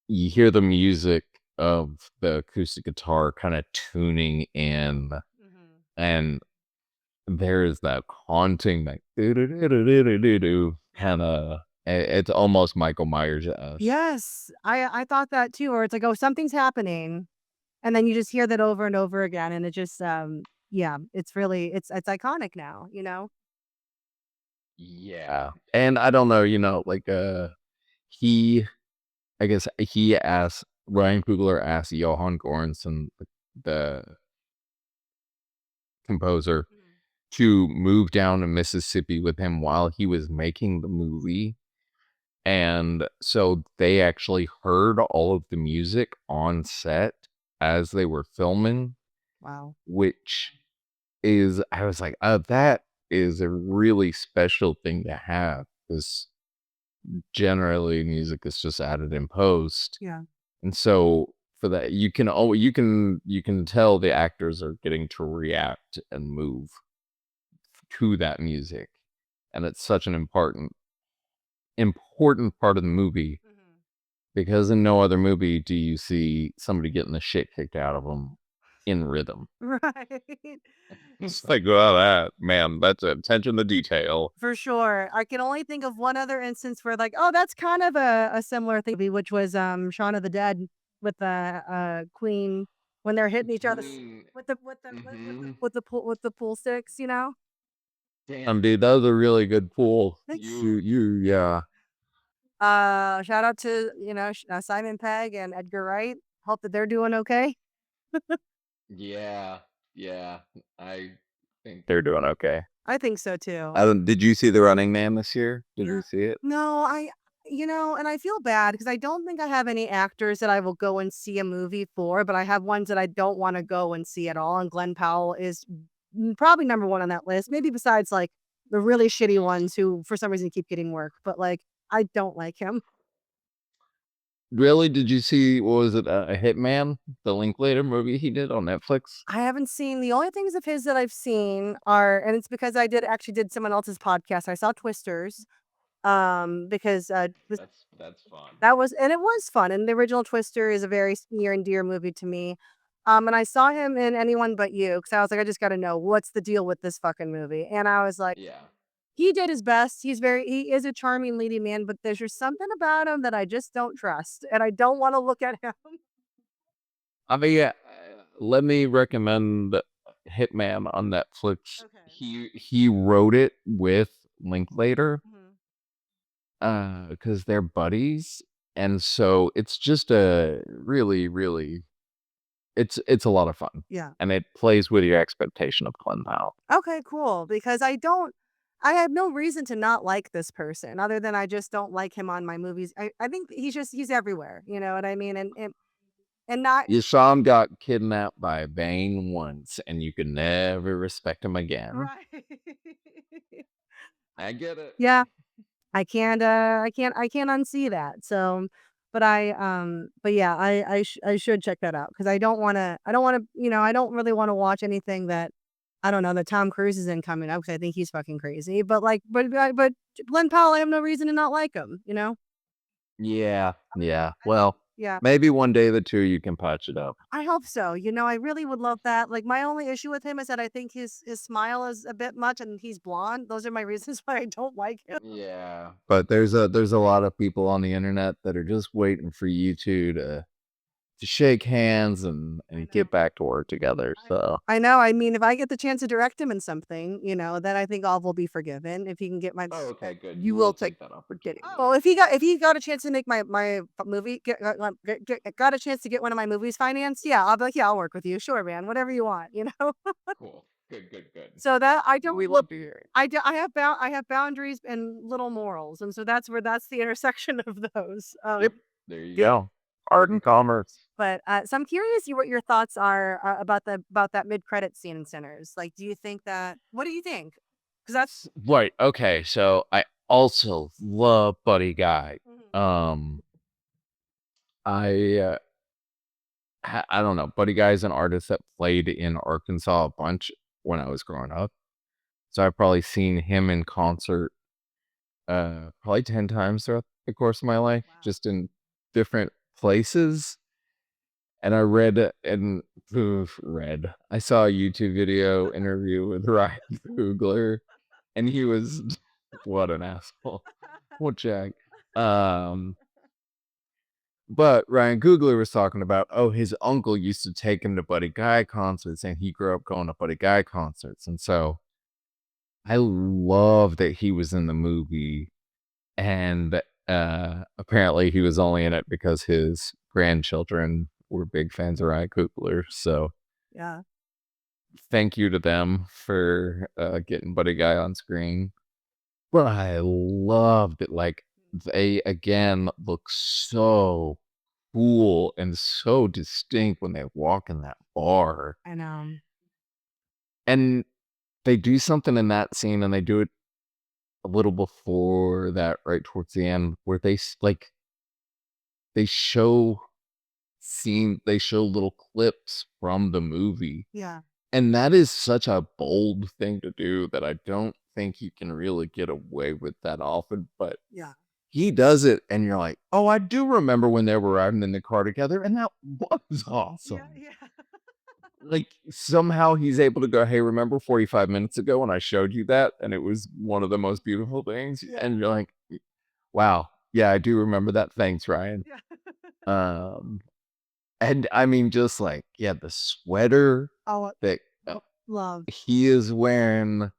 you hear the music of the acoustic guitar kind of tuning in, Mhm. and there's that haunting, like do kind of. It's almost Michael Myers-esque. Yes, I thought that too, or it's like, "Oh, something's happening," and then you just hear that over and over again, and it just, yeah, it's really it's iconic now, you know? Yeah, and I don't know, like he, I guess he asked Ryan Coogler asked Johann Göransson, the composer, Mhm. to move down to Mississippi with him while he was making the movie. And so they actually heard all of the music on set as they were filming, Wow. which is, I was like, oh, that is a really special thing to have because generally music is just added in post. Yeah. And so for that, you can tell the actors are getting to react and move to that music. And it's such an important part of the movie Mhm. because in no other movie do you see somebody getting the shit kicked out of them in rhythm. Right. It's like, oh, that man, that's attention to detail. For sure. I can only think of one other instance where like, oh, that's kind of a similar thing, which was Shaun of the Dead with the Queen when they're hitting each other Mm, mhm. with the pool sticks, you know? Damn, dude, that was a really good pool. Thanks. Yeah. Shout out to, Simon Pegg and Edgar Wright. Hope that they're doing okay. Yeah, yeah. I think they're doing okay. I think so too. Did you see The Running Man this year? Did No, you see it? no, and I feel bad because I don't think I have any actors that I will go and see a movie for, but I have ones that I don't want to go and see at all. And Glenn Powell is probably number one on that list. Maybe besides like the really shitty ones who, for some reason, keep getting work. But like, I don't like him. Really? Did you see, what was it, a Hitman? The Linklater movie he did on Netflix? I haven't seen the only things of his that I've seen are, and it's because I did someone else's podcast. I saw Twisters, because That's fun. that was and it was fun, and the original Twister is a very near and dear movie to me. And I saw him in Anyone But You because I was like, "I just gotta know what's the deal with this fucking movie," and I was like, Yeah. he did his best. He is a charming leading man, but there's just something about him that I just don't trust, and I don't wanna look at him. I mean, yeah, let me recommend Hitman on Netflix. Okay. He wrote it with Linklater, Mhm. because they're buddies, and so it's just a really, really it's a lot of fun, Yeah. and it plays with your expectation of Glen Powell. Okay, cool, because I have no reason to not like this person other than I just don't like him on my movies. I think he's everywhere, you know what I mean? And not Your son got kidnapped by Bane once, and you could never respect him again. right. I get it. Yeah, I can't unsee that. So, but yeah, I should check that out because I don't want to, I don't really want to watch anything that I don't know, that Tom Cruise is in coming up, 'cause I think he's fucking crazy, but, like, but Glenn Powell, I have no reason to not like him, you know? Yeah, yeah. I Well, Yeah. maybe one day the two of you can patch it up. I hope so, you know, I really would love that. Like, my only issue with him is that I think his smile is a bit much and he's blonde. Those are my reasons why I don't like him. Yeah. But there's a lot of people on the internet that are just waiting for you two to shake hands I and know. get back to work together. So I know, I mean, if I get the chance to direct him in something, you know, then I think all will be forgiven. If he can get my oh, okay, good. You You will will take take that kidding opportunity. me. well, if he got a chance to make my movie got a chance to get one of my movies financed, yeah, I'll be like, "Yeah, I'll work with you. Sure, man. Whatever you want," you know? Cool. Good, good, good. So that I We don't love to hear it. I have boundaries and little morals, and so that's the intersection of those. Yep. There you go. Art and commerce. But so I'm curious what your thoughts are about that mid credit scene in Sinners. Like, do you think that? What do you think? Because that's Right. Okay. So I also love Buddy Guy. Mhm. Um, I I don't know. Buddy Guy is an artist that played in Arkansas a bunch when I was growing up. So I've probably seen him in concert probably 10 times throughout the course of my life, Wow. just in different places. And I read and read. I saw a YouTube video interview with Ryan Coogler, and he was what an asshole. What Jack. Um, but Ryan Coogler was talking about, oh, his uncle used to take him to Buddy Guy concerts, and he grew up going to Buddy Guy concerts. And so I love that he was in the movie. And apparently he was only in it because his grandchildren were big fans of Ryan Coogler. So Yeah. thank you to them for getting Buddy Guy on screen. But I loved it. Like they again look so cool and so distinct when they walk in that bar. I know. And they do something in that scene and they do it a little before that, right towards the end, where like they show they show little clips from the movie. Yeah. And that is such a bold thing to do that I don't think you can really get away with that often. But Yeah. he does it, and you're like, oh, I do remember when they were riding in the car together, and that was awesome. Yeah. Like somehow he's able to go, hey, remember 45 minutes ago when I showed you that? And it was one of the most beautiful things. Yeah. And you're like, wow, yeah, I do remember that. Thanks, Ryan. Yeah. Um, and I mean, just like, yeah, the sweater Oh, that love. he is wearing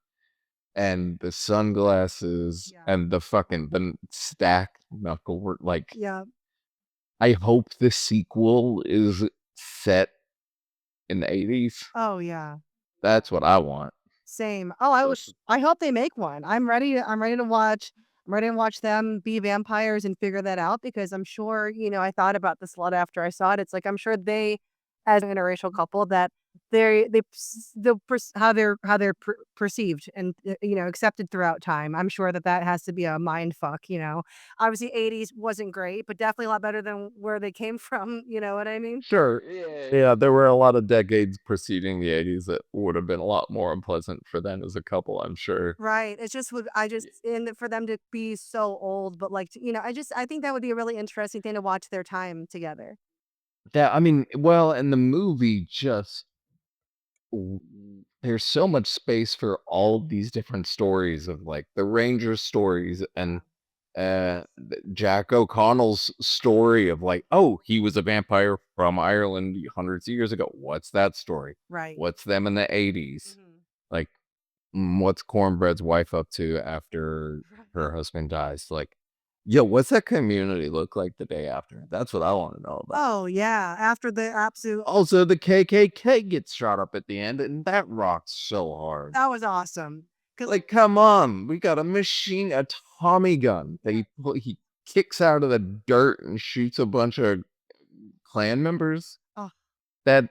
and the sunglasses Yeah. and the fucking the stacked knuckle work. Like, Yeah. I hope the sequel is set in the 80s. Oh, yeah. That's what I want. Same. Oh, I hope they make one. I'm ready to watch them be vampires and figure that out because I'm sure, you know, I thought about this a lot after I saw it. It's like I'm sure they as an interracial couple that how they're perceived and you know accepted throughout time. I'm sure that that has to be a mind fuck, you know. Obviously 80s wasn't great, but definitely a lot better than where they came from, you know what I mean? Sure. Yeah. Yeah. There were a lot of decades preceding the 80s that would have been a lot more unpleasant for them as a couple, I'm sure. Right. It's just would I just and for them to be so old, but like you know, I think that would be a really interesting thing to watch their time together. Yeah. I mean, well, and the movie just w- there's so much space for all of these different stories of like the Ranger stories and Jack O'Connell's story of like, oh, he was a vampire from Ireland hundreds of years ago. What's that story? Right. What's them in the 80s? Mhm. Like, what's Cornbread's wife up to after her husband dies? Like, yo, what's that community look like the day after? That's what I want to know about. Oh yeah. After the absolute Also, the KKK gets shot up at the end, and that rocks so hard. that was awesome. 'Cause Like, come on, we got a Tommy gun that he kicks out of the dirt and shoots a bunch of Klan members. oh, That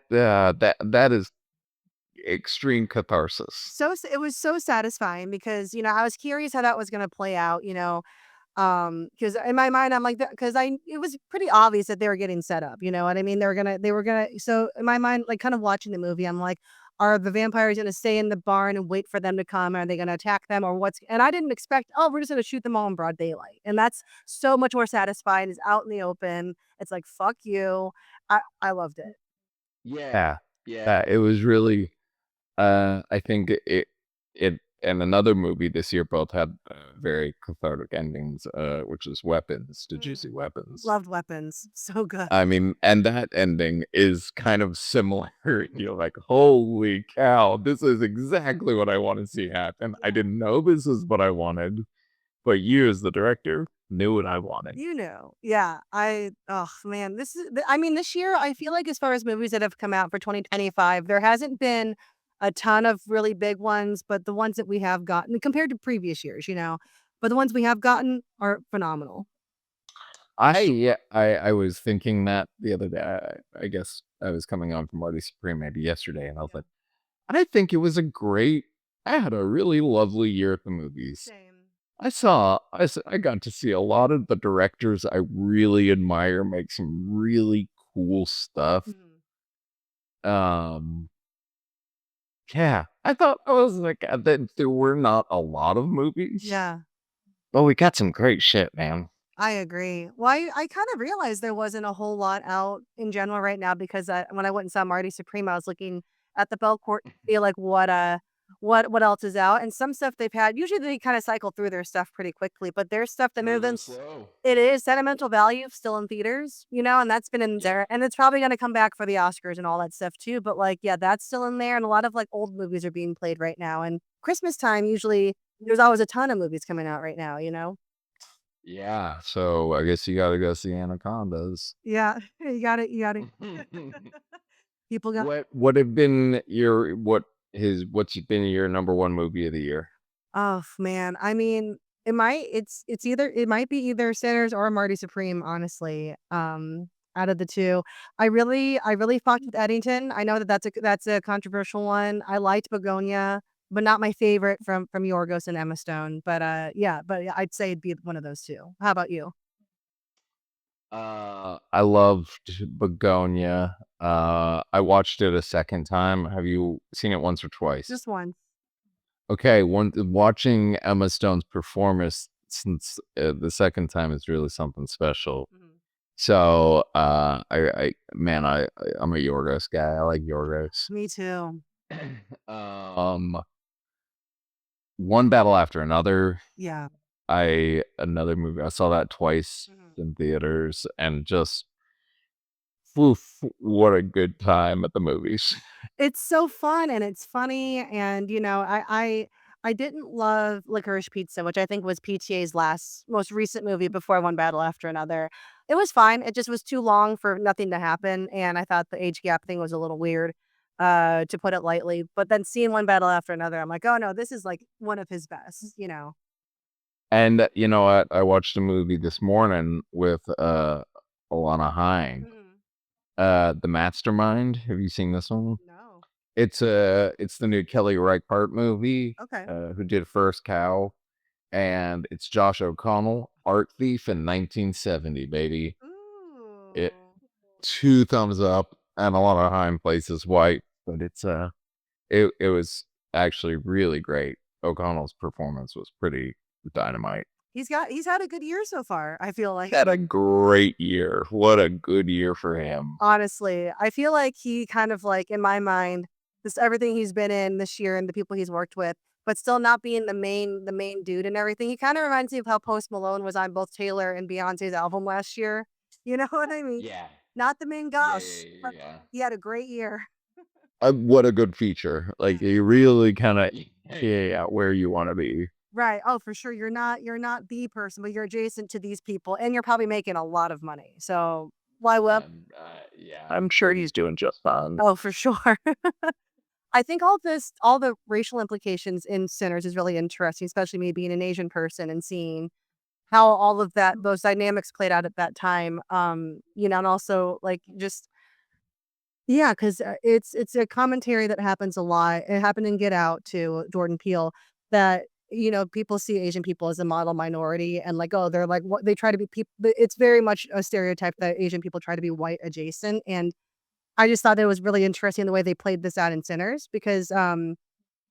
is extreme catharsis. it was so satisfying because you know I was curious how that was going to play out. You know, Because in my mind, I'm like that because I it was pretty obvious that they were getting set up, you know what I mean? They were gonna so in my mind, like, kind of watching the movie, I'm like, "Are the vampires gonna stay in the barn and wait for them to come? Are they gonna attack them or what's" and I didn't expect, "Oh, we're just gonna shoot them all in broad daylight." And that's so much more satisfying. It's out in the open. It's like, "Fuck you." I loved it. Yeah. Yeah, it was really, I think it and another movie this year both had, very cathartic endings, which is Weapons. Did you see Mm. Weapons? Loved Weapons. So good. I mean, and that ending is kind of similar. You're like, "Holy cow, this is exactly what I wanna see happen. I Yeah. didn't know this is what I wanted, but you as the director knew what I wanted." You know, yeah, oh man, I mean, this year, I feel like as far as movies that have come out for 2025, there hasn't been a ton of really big ones, but the ones that we have gotten compared to previous years, you know, but the ones we have gotten are phenomenal. I was thinking that the other day. I guess I was coming on from Marty Supreme maybe yesterday, and I was Yeah. like, I think it was a great I had a really lovely year at the movies. Same. I got to see a lot of the directors I really admire make some really cool stuff. Mhm. Um, yeah, I thought I was like, that there were not a lot of movies, Yeah. but we got some great shit, man. I agree. Well, I kind of realized there wasn't a whole lot out in general right now because when I went and saw Marty Supreme, I was looking at the Belcourt, feel like what else is out, and some stuff they've had. Usually they kind of cycle through their stuff pretty quickly, but there's stuff that moving. Slow. It is Sentimental Value still in theaters, you know, and that's been in Yeah. there, and it's probably gonna come back for the Oscars and all that stuff too. But like, yeah, that's still in there, and a lot of like old movies are being played right now. And Christmas time usually there's always a ton of movies coming out right now, you know. Yeah, so I guess you gotta go see Anacondas. Yeah, you got it. People got What have been your what's been your number 1 movie of the year? oh, man, I mean, it might be either Sinners or Marty Supreme, honestly, out of the 2. I really fucked with Eddington. I know that that's a controversial one. I liked Begonia, but not my favorite from Yorgos and Emma Stone, yeah, I'd say it'd be one of those 2. How about you? I loved Begonia. I watched it a second time. Have you seen it once or twice? Just one. Okay, watching Emma Stone's performance since, the second time is really something special. Mhm. So, I'm a Yorgos guy. I like Yorgos. Me too. Um, One Battle After Another. Yeah. I Another movie. I saw that twice Mhm. in theaters and just oof, what a good time at the movies. It's so fun and it's funny and, you know, I didn't love Licorice Pizza, which I think was PTA's last most recent movie before One Battle After Another. It was fine, it just was too long for nothing to happen, and I thought the age gap thing was a little weird, to put it lightly, but then seeing One Battle After Another, I'm like, "Oh, no, this is, like, one of his best," you know? And you know what? I watched a movie this morning with Alana Hine. Mhm. The Mastermind. Have you seen this one? No. It's the new Kelly Reichardt movie, Okay. who did First Cow, and it's Josh O'Connell, art thief in 1970, baby. It Ooh. 2 thumbs up, and Alana Haim plays his wife, but it was actually really great. O'Connell's performance was pretty dynamite. He's had a good year so far, I feel He like. had a great year. What a good year for him. Honestly, I feel like he kind of like, in my mind, just everything he's been in this year and the people he's worked with, but still not being the main dude and everything. He kind of reminds me of how Post Malone was on both Taylor and Beyonce's album last year. You know what I mean? Yeah. Not the main Yeah, yeah, gosh, yeah, but yeah. he had a great year. What a good feature. Yeah. Like, you really kinda yeah, where you wanna be. Right. Oh, for sure. You're not the person, but you're adjacent to these people and you're probably making a lot of money. So why would Yeah, I'm sure he's doing just fine. oh, for sure. I think all the racial implications in Sinners is really interesting, especially me being an Asian person and seeing how all of those dynamics played out at that time. You know, and also like just yeah, because it's a commentary that happens a lot. It happened in Get Out too, Jordan Peele. That people see Asian people as a model minority and like, oh, they're like what they try to be people. It's very much a stereotype that Asian people try to be white adjacent. And I just thought it was really interesting the way they played this out in Sinners because,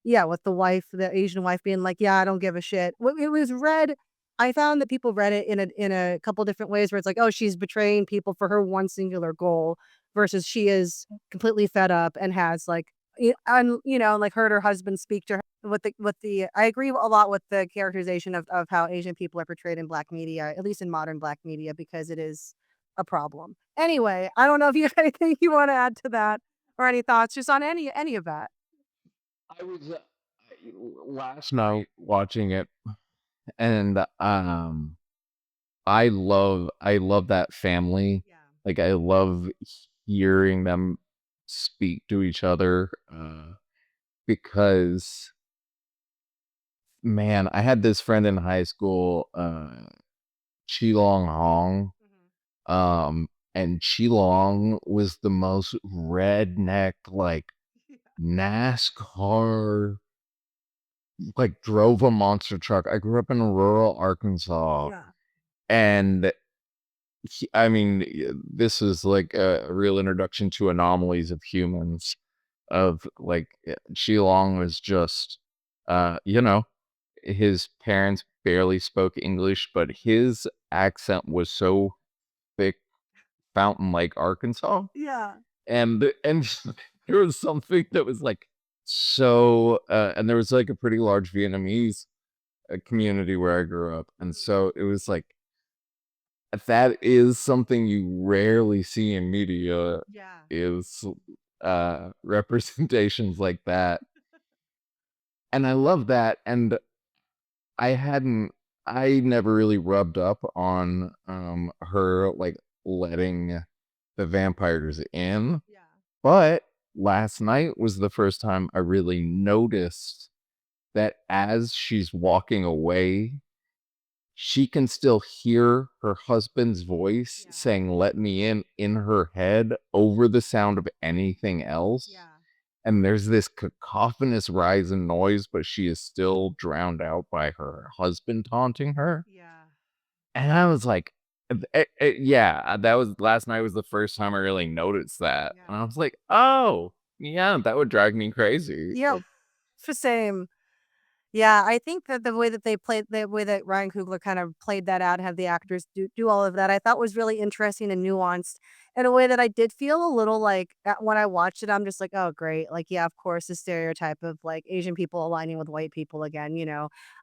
yeah, with the Asian wife being like, "Yeah, I don't give a shit." It was read I found that people read it in a couple different ways where it's like, "Oh, she's betraying people for her one singular goal," versus she is completely fed up and has like, like heard her husband speak to her with the I agree a lot with the characterization of how Asian people are portrayed in Black media, at least in modern Black media, because it is a problem. Anyway, I don't know if you have anything you wanna add to that or any thoughts just on any of that. I was last night watching it, and I love that family. Yeah. Like I love hearing them speak to each other because man, I had this friend in high school, Long Hong, Mhm. um, and Long was the most redneck, like NASCAR, like drove a monster truck. I grew up in rural Arkansas, Yeah. and I mean, this is like a real introduction to anomalies of humans. Of like, Long was just, you know, his parents barely spoke English, but his accent was so thick, fountain like Arkansas, Yeah. and there was something that was like so, and there was like a pretty large Vietnamese community where I grew up, and Mhm. so it was like that is something you rarely see in media Yeah. is, representations like that, and I love that, and I hadn't I never really rubbed up on, her, like, letting the vampires in, Yeah. but last night was the first time I really noticed that as she's walking away, she can still hear her husband's voice Yeah. saying, "Let me in her head over the sound of anything else. Yeah. And there's this cacophonous rise in noise, but she is still drowned out by her husband taunting her. Yeah. And I was like, yeah, that was last night was the first time I really noticed that. Yeah. And I was like, oh, yeah, that would drive me crazy. Yeah. For same. Yeah, I think that the way that Ryan Coogler kind of played that out, have the actors do all of that, I thought was really interesting and nuanced in a way that I did feel a little like when I watched it, I'm just like, oh, great. Like, yeah, of course, the stereotype of like Asian people aligning with white people again.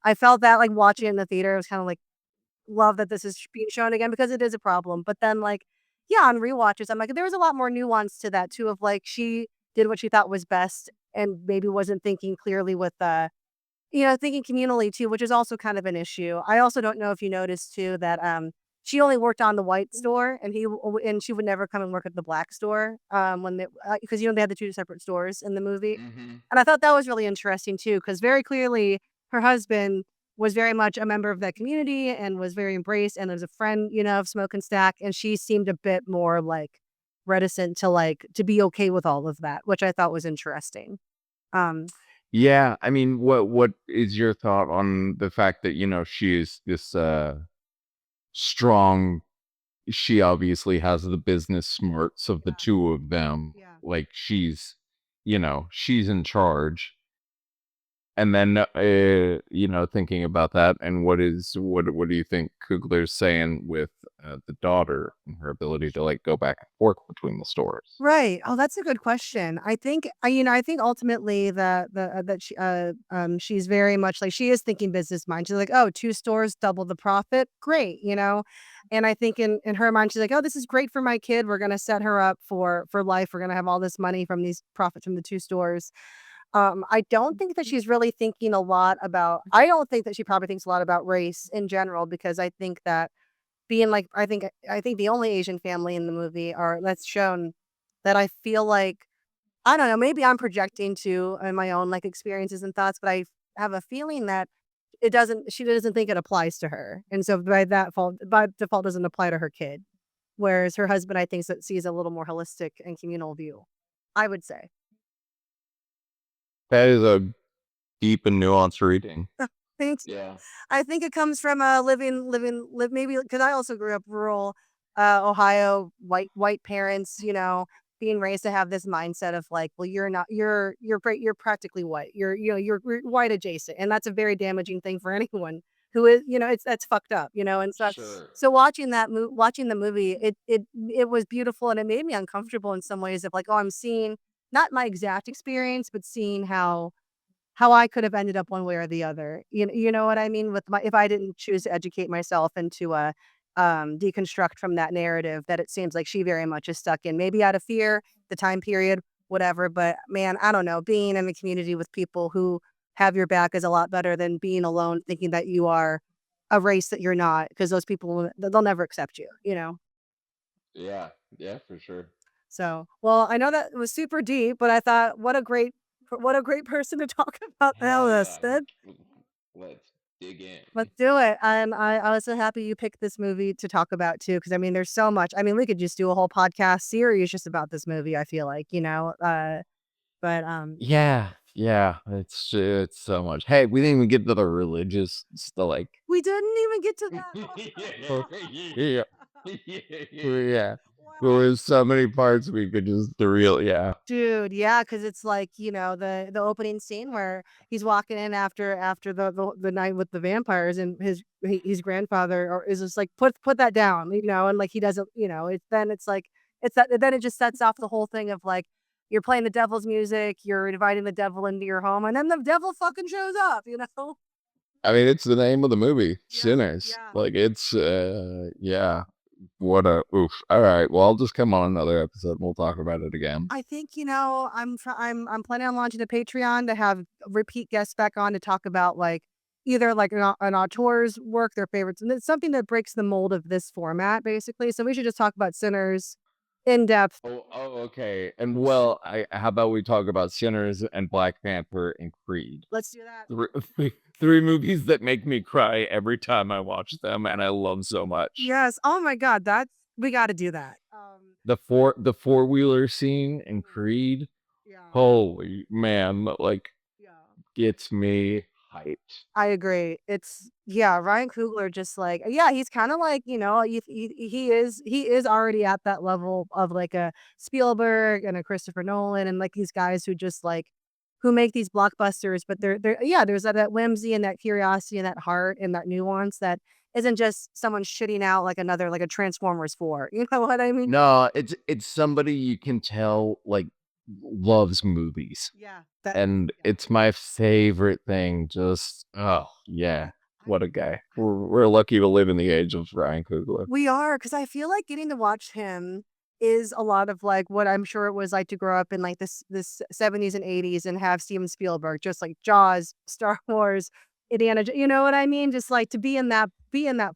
I felt that like watching it in the theater, it was kind of like, love that this is being shown again because it is a problem. But then, like, yeah, on rewatches, I'm like, there was a lot more nuance to that too. Of like, she did what she thought was best and maybe wasn't thinking clearly with thinking communally too, which is also kind of an issue. I also don't know if you noticed too that she only worked on the white store and she would never come and work at the black store when they because they had the two separate stores in the movie. Mhm. And I thought that was really interesting too because very clearly her husband was very much a member of that community and was very embraced and was a friend, of Smoke and Stack, and she seemed a bit more like reticent to be okay with all of that, which I thought was interesting. Um Yeah, I mean, what is your thought on the fact that, she is this strong she obviously has the business smarts of the yeah, two of them. yeah. Like she's in charge. And then thinking about that and what do you think Kugler's saying with the daughter and her ability to like go back and forth between the stores? Right. Oh, that's a good question. I think ultimately that she's very much like she is thinking business mind. She's like, oh, two stores, double the profit, great. And I think in her mind, she's like, oh, this is great for my kid. We're gonna set her up for life. We're gonna have all this money from these profits from the two stores. I don't think that she's really thinking a lot about. I don't think that she probably thinks a lot about race in general because I think that being like I think the only Asian family in the movie are that's shown that I feel like I don't know, maybe I'm projecting too in my own, like, experiences and thoughts, but I have a feeling that she doesn't think it applies to her, and so by default doesn't apply to her kid, whereas her husband, I think, sees a little more holistic and communal view, I would say. That is a deep and nuanced reading. Thanks. Yeah. I think it comes from live maybe because I also grew up rural, Ohio, white parents, being raised to have this mindset of like, well, you're not, you're practically white. You're white adjacent, and that's a very damaging thing for anyone who is, it's that's fucked up, and so Sure. so watching the movie, it was beautiful and it made me uncomfortable in some ways of like, oh, I'm seeing not my exact experience, but seeing how I could have ended up one way or the other. You know what I mean? With my if I didn't choose to educate myself and to, deconstruct from that narrative that it seems like she very much is stuck in, maybe out of fear, the time period, whatever, but man, I don't know, being in a community with people who have your back is a lot better than being alone thinking that you are a race that you're not, because those people they'll never accept you? Yeah. Yeah, for sure. So, well, I know that was super deep, but I thought what a great person to talk about Hell Alice. yeah. Let's dig in. Let's do it. I was so happy you picked this movie to talk about too, because I mean, there's so much. I mean, we could just do a whole podcast series just about this movie. I feel like, but Yeah, yeah, it's so much. Hey, we didn't even get to the religious stuff, like, we didn't even get to that. oh, Yeah. yeah, Yeah. yeah. There Wow. was so many parts we could just the real yeah. Dude, yeah, because it's like, the opening scene where he's walking in after the night with the vampires and his grandfather or is just like, "Put that down," and like he doesn't, it's like it's that then it just sets off the whole thing of like, you're playing the devil's music, you're inviting the devil into your home, and then the devil fucking shows up? I mean, it's the name of the movie, Yeah, Sinners. yeah. Like, it's, yeah. What a oof. Alright, well, I'll just come on another episode, and we'll talk about it again. I think, I'm planning on launching a Patreon to have repeat guests back on to talk about like either like an auteur's work, their favorites, and it's something that breaks the mold of this format, basically. So we should just talk about Sinners in depth. Okay, and well, how about we talk about Sinners and Black Panther and Creed? Let's do that. 3 movies that make me cry every time I watch them, and I love so much. Yes. Oh my God, that's we got to do that. The four-wheeler scene in Creed, Yeah. holy man, like, Yeah. gets me hyped. I agree. It's yeah, Ryan Coogler just like yeah, he's kind of like, he is already at that level of like a Spielberg and a Christopher Nolan and like these guys who just like who make these blockbusters, but they're yeah, there's that whimsy and that curiosity and that heart and that nuance that isn't just someone shitting out like another like a Transformers 4. You know what I mean? No, it's somebody you can tell, like, loves movies, Yeah. That and yeah. it's my favorite thing, just oh, yeah, I, what a guy. We're lucky to live in the age of Ryan Coogler. We are, because I feel like getting to watch him is a lot of, like, what I'm sure it was like to grow up in, like, this '70s and '80s and have Steven Spielberg, just like Jaws, Star Wars, Indiana Jo you know what I mean? Just, like, to be in that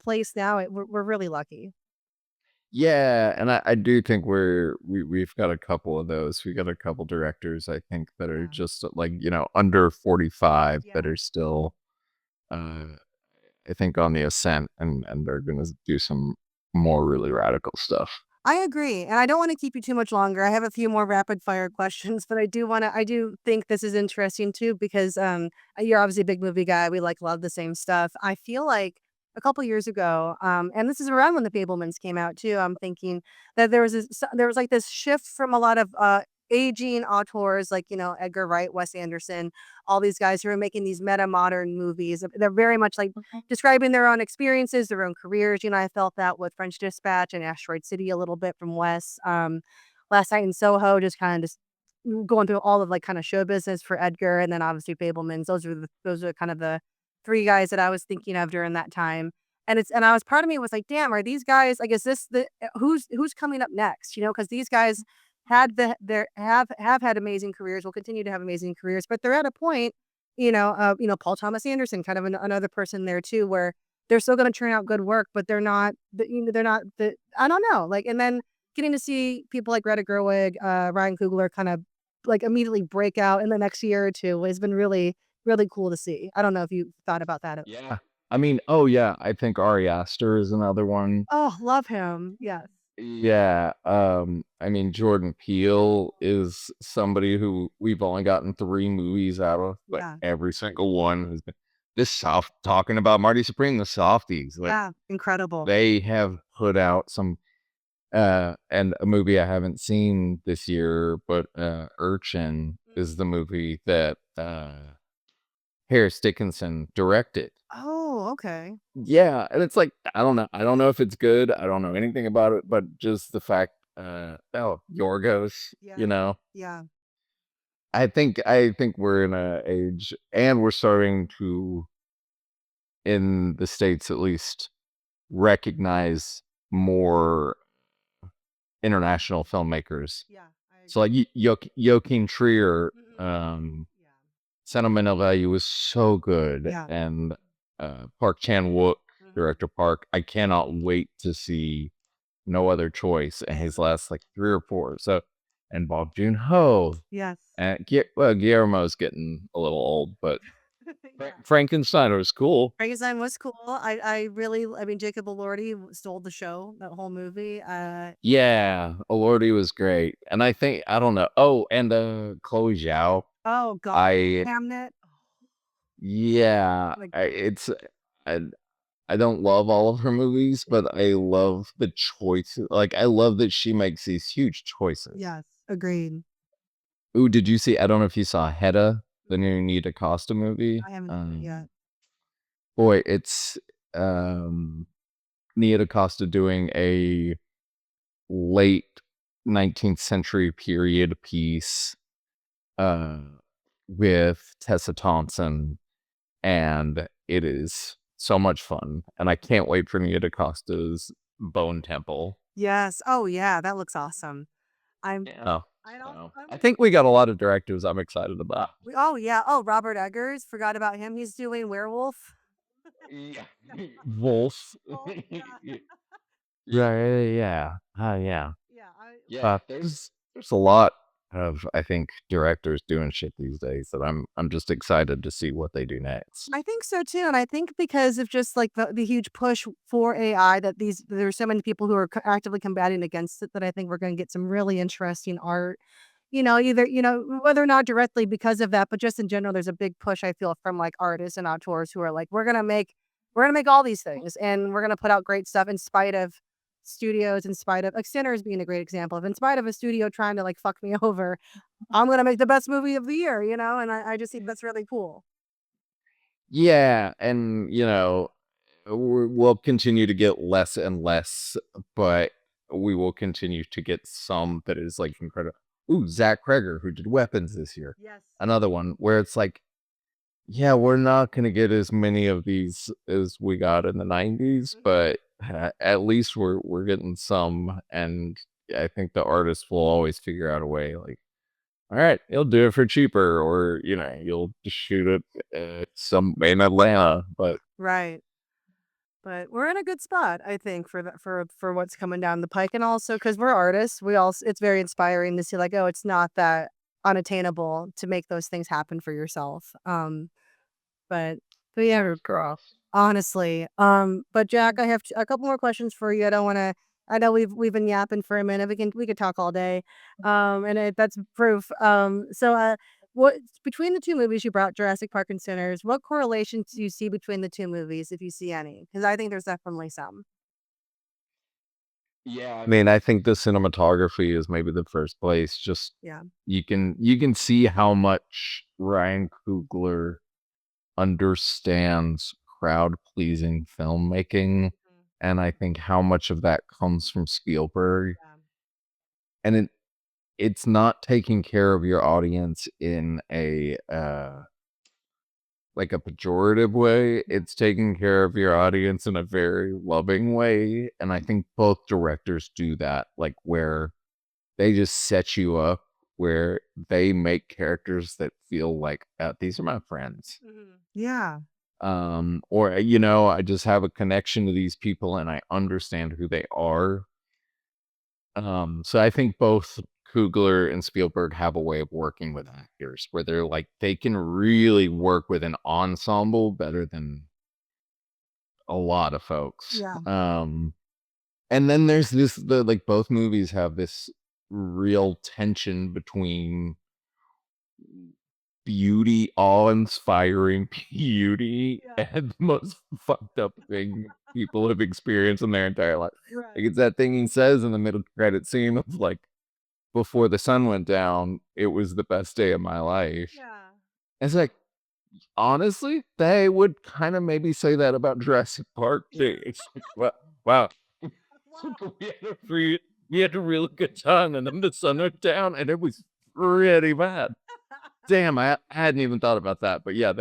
place now, we're really lucky. Yeah, and I do think we've got a couple of those. We got a couple directors, I think, that are Yeah. just, like, under 45 Yeah. that are still, uh, I think, on the ascent, and they're gonna do some more really radical stuff. I agree, and I don't wanna keep you too much longer. I have a few more rapid fire questions, but I do think this is interesting too because, you're obviously a big movie guy, we, like, love the same stuff. I feel like a couple years ago, and this is around when The Fabelmans came out too, I'm thinking that there was, like, this shift from a lot of, aging auteurs like, Edgar Wright, Wes Anderson, all these guys who are making these meta modern movies. They're very much, like, describing their own experiences, their own careers. I felt that with French Dispatch and Asteroid City a little bit from Wes. Last Night in Soho, just kind of just going through all of like kind of show business for Edgar, and then obviously Fablemans. Those are kind of the three guys that I was thinking of during that time. And I was part of me was like, damn, are these guys? Like, is this the who's coming up next? Because these guys have had amazing careers, will continue to have amazing careers, but they're at a point Paul Thomas Anderson, kind of another person there too, where they're still going to churn out good work, but they're not the, I don't know. Like, and then getting to see people like Greta Gerwig, Ryan Coogler kind of like immediately break out in the next year or two has been really, really cool to see. I don't know if you thought about that. Yeah. I mean, oh, yeah, I think Ari Aster is another one. Oh, love him. Yes. Yeah, I mean, Jordan Peele is somebody who we've only gotten 3 movies out of, but Yeah. every single one has been talking about Marty Supreme, the softies, like Yeah, incredible. they have put out some and a movie I haven't seen this year, but Urchin is the movie that Harris Dickinson directed. Oh, okay. Yeah, and it's like I don't know if it's good. I don't know anything about it, but just the fact Yorgos, Yeah. you know. Yeah. I think we're in a age and we're starting to, in the States at least, recognize more international filmmakers. Yeah, I So agree. like Joachim Trier, Mhm. Yeah. Sentimental Value was so good, Yeah. and Park Chan-wook, Mhm. director Park, I cannot wait to see No Other Choice and his last like 3 or 4. So, and Bob Joon-ho, Yes. and Guillermo's getting a little old, but Yeah. Frankenstein was cool. Frankenstein was cool. I mean, Jacob Elordi stole the show, that whole movie. Yeah, Elordi was great, and I don't know. Oh, and Chloe Zhao. Oh God, I Hamnet. Yeah, Like, I I don't love all of her movies, but I love the choice. Like I love that she makes these huge choices. yes, agreed. Ooh, did you see? I don't know if you saw Hedda, the new Nita Costa movie. I haven't seen it yet. Boy, it's um Nita Costa doing a late 19th century period piece uh with Tessa Thompson, and it is so much fun. And I can't wait for Nia DaCosta's Bone Temple. Yes. Oh yeah, that looks awesome. I'm. Yeah. Oh, I also. So I think we got a lot of directors I'm excited about. Oh yeah. Oh, Robert Eggers. Forgot about him. He's doing Werewolf. yeah. Wolf. Oh yeah. Yeah, yeah. Yeah. Yeah. Yeah, There's a lot of I think directors doing shit these days that I'm just excited to see what they do next. I think so too, and I think because of just like the huge push for AI that there's so many people who are actively combating against it that I think we're going to get some really interesting art. Either whether or not directly because of that, but just in general, there's a big push I feel from like artists and auteurs who are like, we're gonna make all these things, and we're gonna put out great stuff in spite of studios, in spite of like Sinners being a great example of, in spite of a studio trying to like fuck me over, I'm gonna make the best movie of the year, and I just think that's really cool. Yeah, and we'll continue to get less and less, but we will continue to get some that is like incredible. Ooh, Zach Kreger, who did Weapons this year. Yes. Another one where it's like, yeah, we're not gonna get as many of these as we got in the 90s, but at least we're getting some, and I think the artists will always figure out a way, like, all right, you'll do it for cheaper, or you'll just shoot it some in Atlanta, but Right. But we're in a good spot, I think, for what's coming down the pike, and also because we're artists, it's very inspiring to see like, oh, it's not that unattainable to make those things happen for yourself. But yeah, sounds gross. honestly. But Jack, I have a couple more questions for you. I don't want to. I know we've been yapping for a minute. We could talk all day. And that's proof. What between the two movies you brought, Jurassic Park and Sinners, what correlations do you see between the two movies, if you see any? Because I think there's definitely some. Yeah, I mean, I think the cinematography is maybe the first place. Just Yeah. you can see how much Ryan Coogler understands crowd pleasing filmmaking, Mhm. and I think how much of that comes from Spielberg. Yeah. And it's not taking care of your audience in a like a pejorative way. It's taking care of your audience in a very loving way. And I think both directors do that, like where they just set you up where they make characters that feel like these are my friends. Yeah. Or I just have a connection to these people and I understand who they are. So I think both Kugler and Spielberg have a way of working with actors where they're like they can really work with an ensemble better than a lot of folks. Yeah. And then there's the like both movies have this real tension between beauty, awe-inspiring beauty, Yeah. and the most fucked up thing people have experienced in their entire life. Like, Right. it's that thing he says in the middle credit scene of, like, before the sun went down, it was the best day of my life. Yeah. It's like, honestly, they would kinda maybe say that about Jurassic Park too. It's like, wow. Wow. We had a really good time, and then the sun went down, and it was pretty bad. Damn, I hadn't even thought about that, but yeah,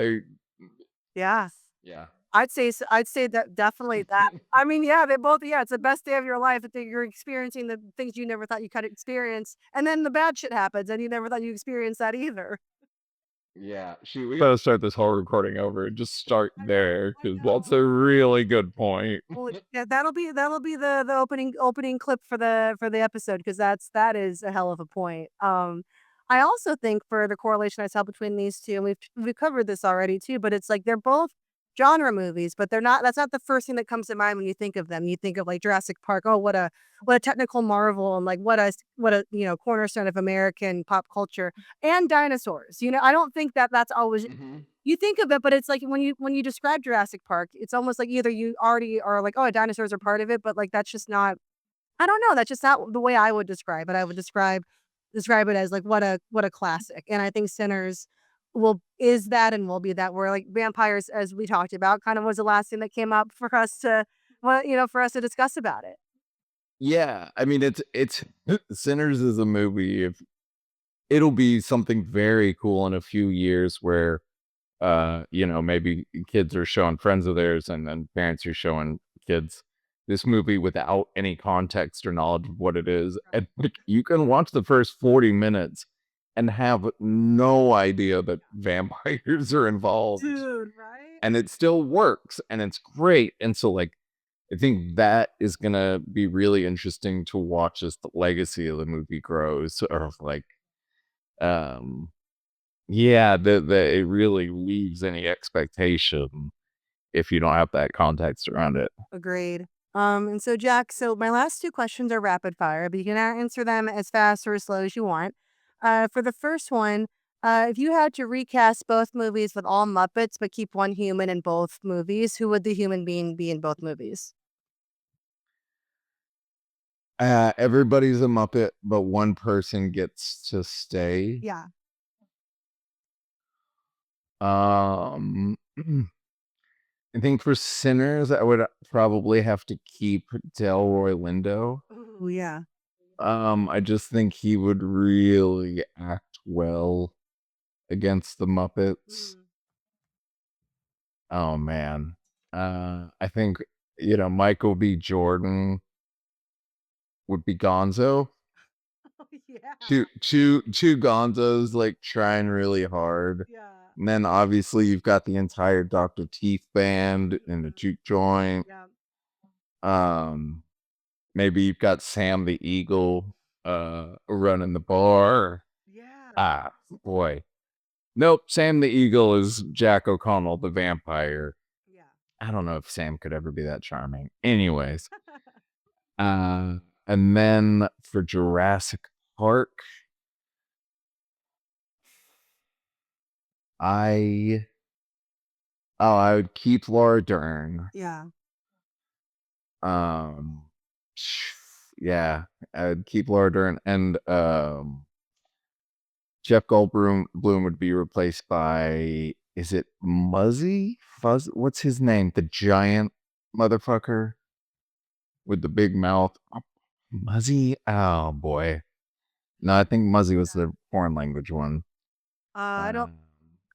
Yeah. yeah. I'd say that definitely that. I mean, yeah, they both yeah, it's the best day of your life that you're experiencing the things you never thought you could experience, and then the bad shit happens, and you never thought you experienced that either. Yeah, shoot, we gotta start this whole recording over and just start I know, there I because that's know. a really good point. Well, yeah, that'll be the opening clip for the episode because that is a hell of a point. I also think for the correlation I saw between these two, and we've covered this already too, but it's like they're both genre movies, but they're not. That's not the first thing that comes to mind when you think of them. You think of like Jurassic Park. Oh, what a technical marvel, and like what a cornerstone of American pop culture and dinosaurs. I don't think that that's always Mhm. you think of it, but it's like when you describe Jurassic Park, it's almost like either you already are like, "Oh, dinosaurs are part of it," but, like, that's just not I don't know, that's just not the way I would describe it. I would describe it as, like, what a classic, and I think Sinners will is that and will be that, where, like, vampires, as we talked about, kind of was the last thing that came up for us to for us to discuss about it. Yeah, I mean, it's Sinners is a movie, if it'll be something very cool in a few years where maybe kids are showing friends of theirs and then parents are showing kids this movie without any context or knowledge of what it is. And like, you can watch the first 40 minutes and have no idea that vampires are involved. Dude, right? And it still works and it's great. And so like I think that is gonna be really interesting to watch as the legacy of the movie grows. Or like um yeah, the it really leaves any expectation if you don't have that context around it. Agreed. And so Jack, so my last two questions are rapid fire, but you can answer them as fast or as slow as you want. For the first one, if you had to recast both movies with all Muppets but keep one human in both movies, who would the human being be in both movies? Everybody's a Muppet, but one person gets to stay. Yeah. Um, I think for Sinners, I would probably have to keep Delroy Lindo. Oh yeah. I just think he would really act well against the Muppets. Mhm. Oh man. I think Michael B. Jordan would be Gonzo. Oh yeah. Two Gonzos like trying really hard. Yeah. And then obviously you've got the entire Dr. Teeth band and the Mhm. juke joint. Yeah. Um, maybe you've got Sam the Eagle running the bar. Yeah. Ah, boy. Nope, Sam the Eagle is Jack O'Connell, the vampire. Yeah. I don't know if Sam could ever be that charming. Anyways, uh, and then for Jurassic Park, I I would keep Laura Dern. Yeah. Um, yeah, I would keep Laura Dern, and Jeff Goldblum would be replaced by is it Muzzy Fuzz? What's his name? The giant motherfucker with the big mouth. Muzzy? Oh boy. No, I think Muzzy was Yeah. the foreign language one. I don't Um,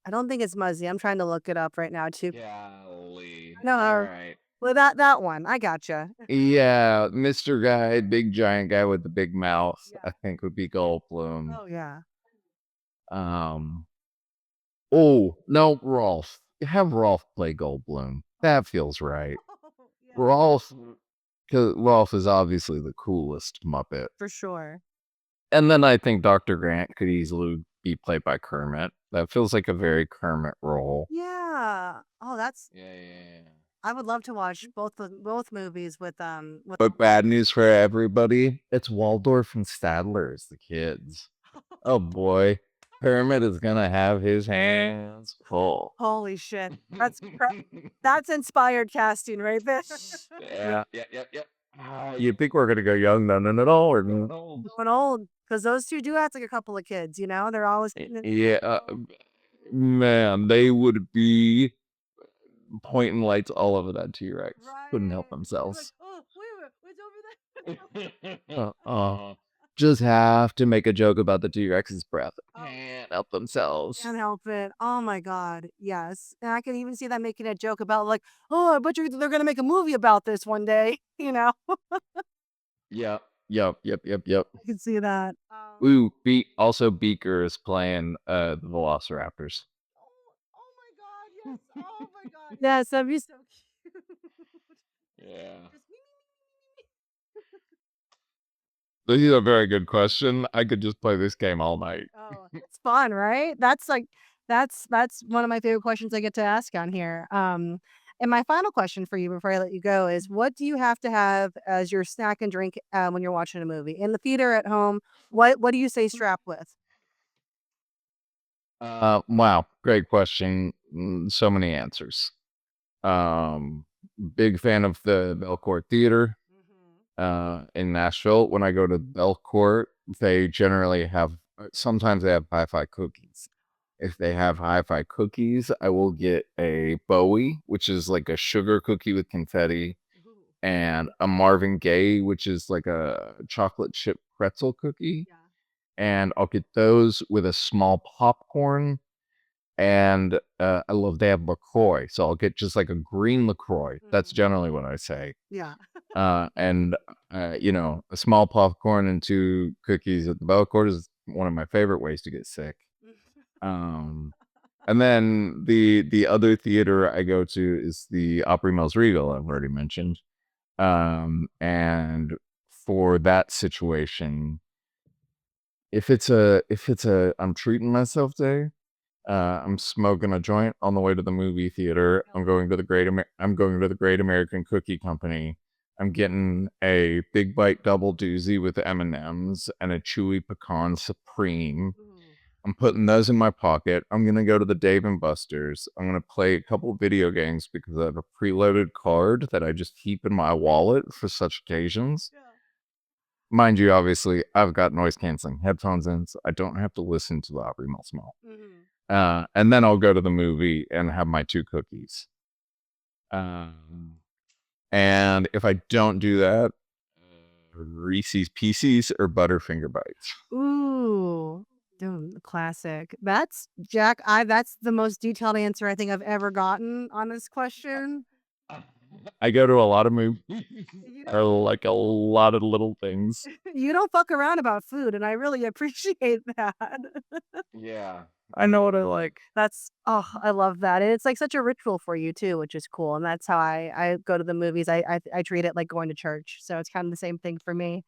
I don't think it's Muzzy. I'm trying to look it up right now too. Golly. No, All right. well that one. I gotcha. Yeah, Mr. Guy, big giant guy with the big mouth, Yeah. I think would be Goldblum. Oh yeah. Um, oh, no, Rolf. Have Rolf play Goldblum. That feels right. Yeah. Rolf, because Rolf is obviously the coolest Muppet. For sure. And then I think Dr. Grant could easily be played by Kermit. That feels like a very Kermit role. Yeah. Oh, that's Yeah. I would love to watch both movies with But bad news for everybody, it's Waldorf and Stadler as the kids. Oh boy. Kermit is gonna have his hands full. Holy shit. That's inspired casting right there. Yeah. Yep. You think we're gonna go young, none at all, or no? Going old. Because those two do have like a couple of kids, you know? They're always Yeah, man, they would be pointing lights all over that T-Rex. Couldn't help Right. Like, themselves. oh, wait a minute, what's over there? Just have to make a joke about the T-Rex's breath. Oh. Can't help themselves. Can't help it. Oh my God. Yes. And I can even see them making a joke about like, oh, I bet they're gonna make a movie about this one day, you know? Yep. I can see that. Ooh, also Beaker is playing the Velociraptors. Oh my God, yes. Oh my God. Yes, that'd be so cute. Yeah. Just This is a very good question. I could just play this game all night. oh, it's fun, right? That's like that's one of my favorite questions I get to ask on here. And my final question for you before I let you go is what do you have to have as your snack and drink when you're watching a movie? In the theater, at home, what do you say strap with? Wow, great question. So many answers. Um, Big fan of the Belcourt Theater in Nashville. When I go to Belcourt, they generally have, sometimes they have hi-fi cookies. If they have hi-fi cookies, I will get a Bowie, which is like a sugar cookie with confetti, and a Marvin Gaye, which is like a chocolate chip pretzel cookie. Yeah. And I'll get those with a small popcorn. And I love they have LaCroix, so I'll get just like a green LaCroix. That's generally what I say. Yeah. And a small popcorn and 2 cookies at the Belcourt is one of my favorite ways to get sick. And then the other theater I go to is the Opry Mills Regal I've already mentioned. And for that situation, if it's a I'm treating myself day, I'm smoking a joint on the way to the movie theater. I'm going to the Great American Cookie Company. I'm getting a big bite double doozy with M&Ms and a chewy pecan supreme. I'm putting those in my pocket. I'm gonna go to the Dave and Buster's. I'm gonna play a couple video games because I have a preloaded card that I just keep in my wallet for such occasions. Mind you, obviously, I've got noise canceling headphones in, so I don't have to listen to the Aubrey Mills. And then I'll go to the movie and have my 2 cookies. And if I don't do that, Reese's Pieces or Butterfinger Bites. Ooh. Dude, classic. That's that's the most detailed answer I think I've ever gotten on this question. I go to a lot of movies, You or like a lot of little things. you don't fuck around about food, and I really appreciate that. Yeah. I know what I like. I love that. And it's like such a ritual for you too, which is cool. And that's how I go to the movies. I treat it like going to church. So it's kind of the same thing for me.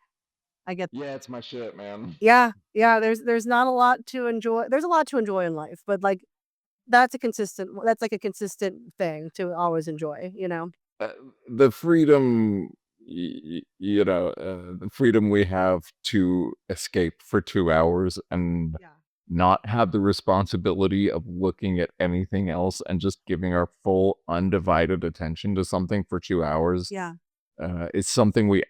I get Yeah, it's my shit, man. yeah, yeah, there's not a lot to enjoy. There's a lot to enjoy in life, but like that's like a consistent thing to always enjoy, you know? The freedom, the freedom we have to escape for 2 hours and Yeah. not have the responsibility of looking at anything else and just giving our full undivided attention to something for 2 hours. Yeah, It's something we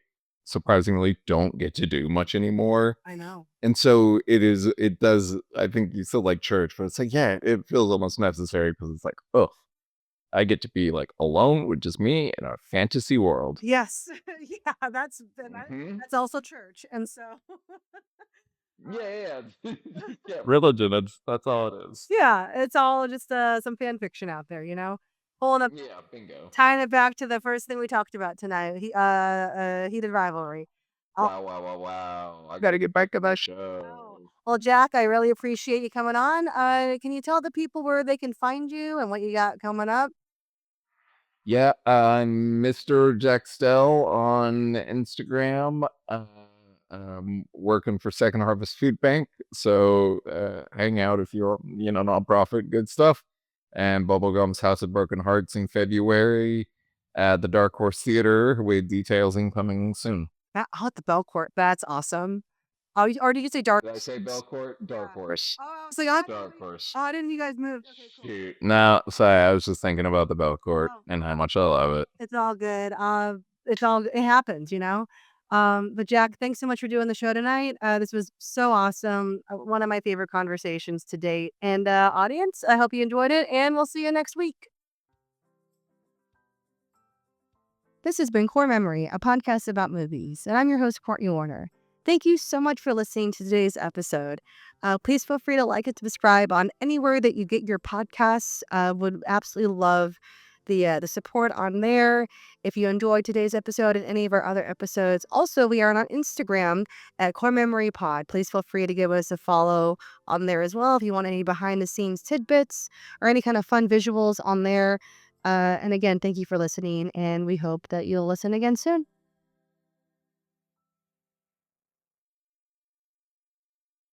surprisingly don't get to do much anymore. I know. And so it does, I think you still like church, but it's like, yeah, it feels almost necessary because it's like, oh, I get to be like alone with just me in a fantasy world. Yes. Yeah, Hmm. that's also church. And so Yeah. Yeah. Religion, that's all it is. yeah, it's all just some fan fiction out there, you know? Pulling up Yeah. Bingo. tying it back to the first thing we talked about tonight, heated rivalry. Oh, Wow. I Gotta get back to that show. well, Jack, I really appreciate you coming on. Can you tell the people where they can find you and what you got coming up? Yeah, I'm Mr. Jack Stell on Instagram. Working for Second Harvest Food Bank. So hang out if you're, nonprofit, good stuff. And Bubblegum's House of Broken Hearts in February at the Dark Horse Theater with details incoming soon. At the Belcourt. That's awesome. Oh, or did you say dark? Did I say Belcourt? Dark Horse. Oh, I was like, I Dark Horse. oh, didn't you guys move? Okay, cool. Shoot. No, sorry, I was just thinking about the Belcourt Oh, and how much I love it. it's all good. It happens, you know. But Jack, thanks so much for doing the show tonight. This was so awesome. One of my favorite conversations to date. And audience, I hope you enjoyed it, and we'll see you next week. This has been Core Memory, a podcast about movies, and I'm your host, Cortney Warner. Thank you so much for listening to today's episode. Please feel free to like and subscribe on anywhere that you get your podcasts. Would absolutely love the support on there. If you enjoyed today's episode and any of our other episodes, also we are on Instagram at Core Memory Pod. Please feel free to give us a follow on there as well if you want any behind the scenes tidbits or any kind of fun visuals on there. And again, thank you for listening, and we hope that you'll listen again soon.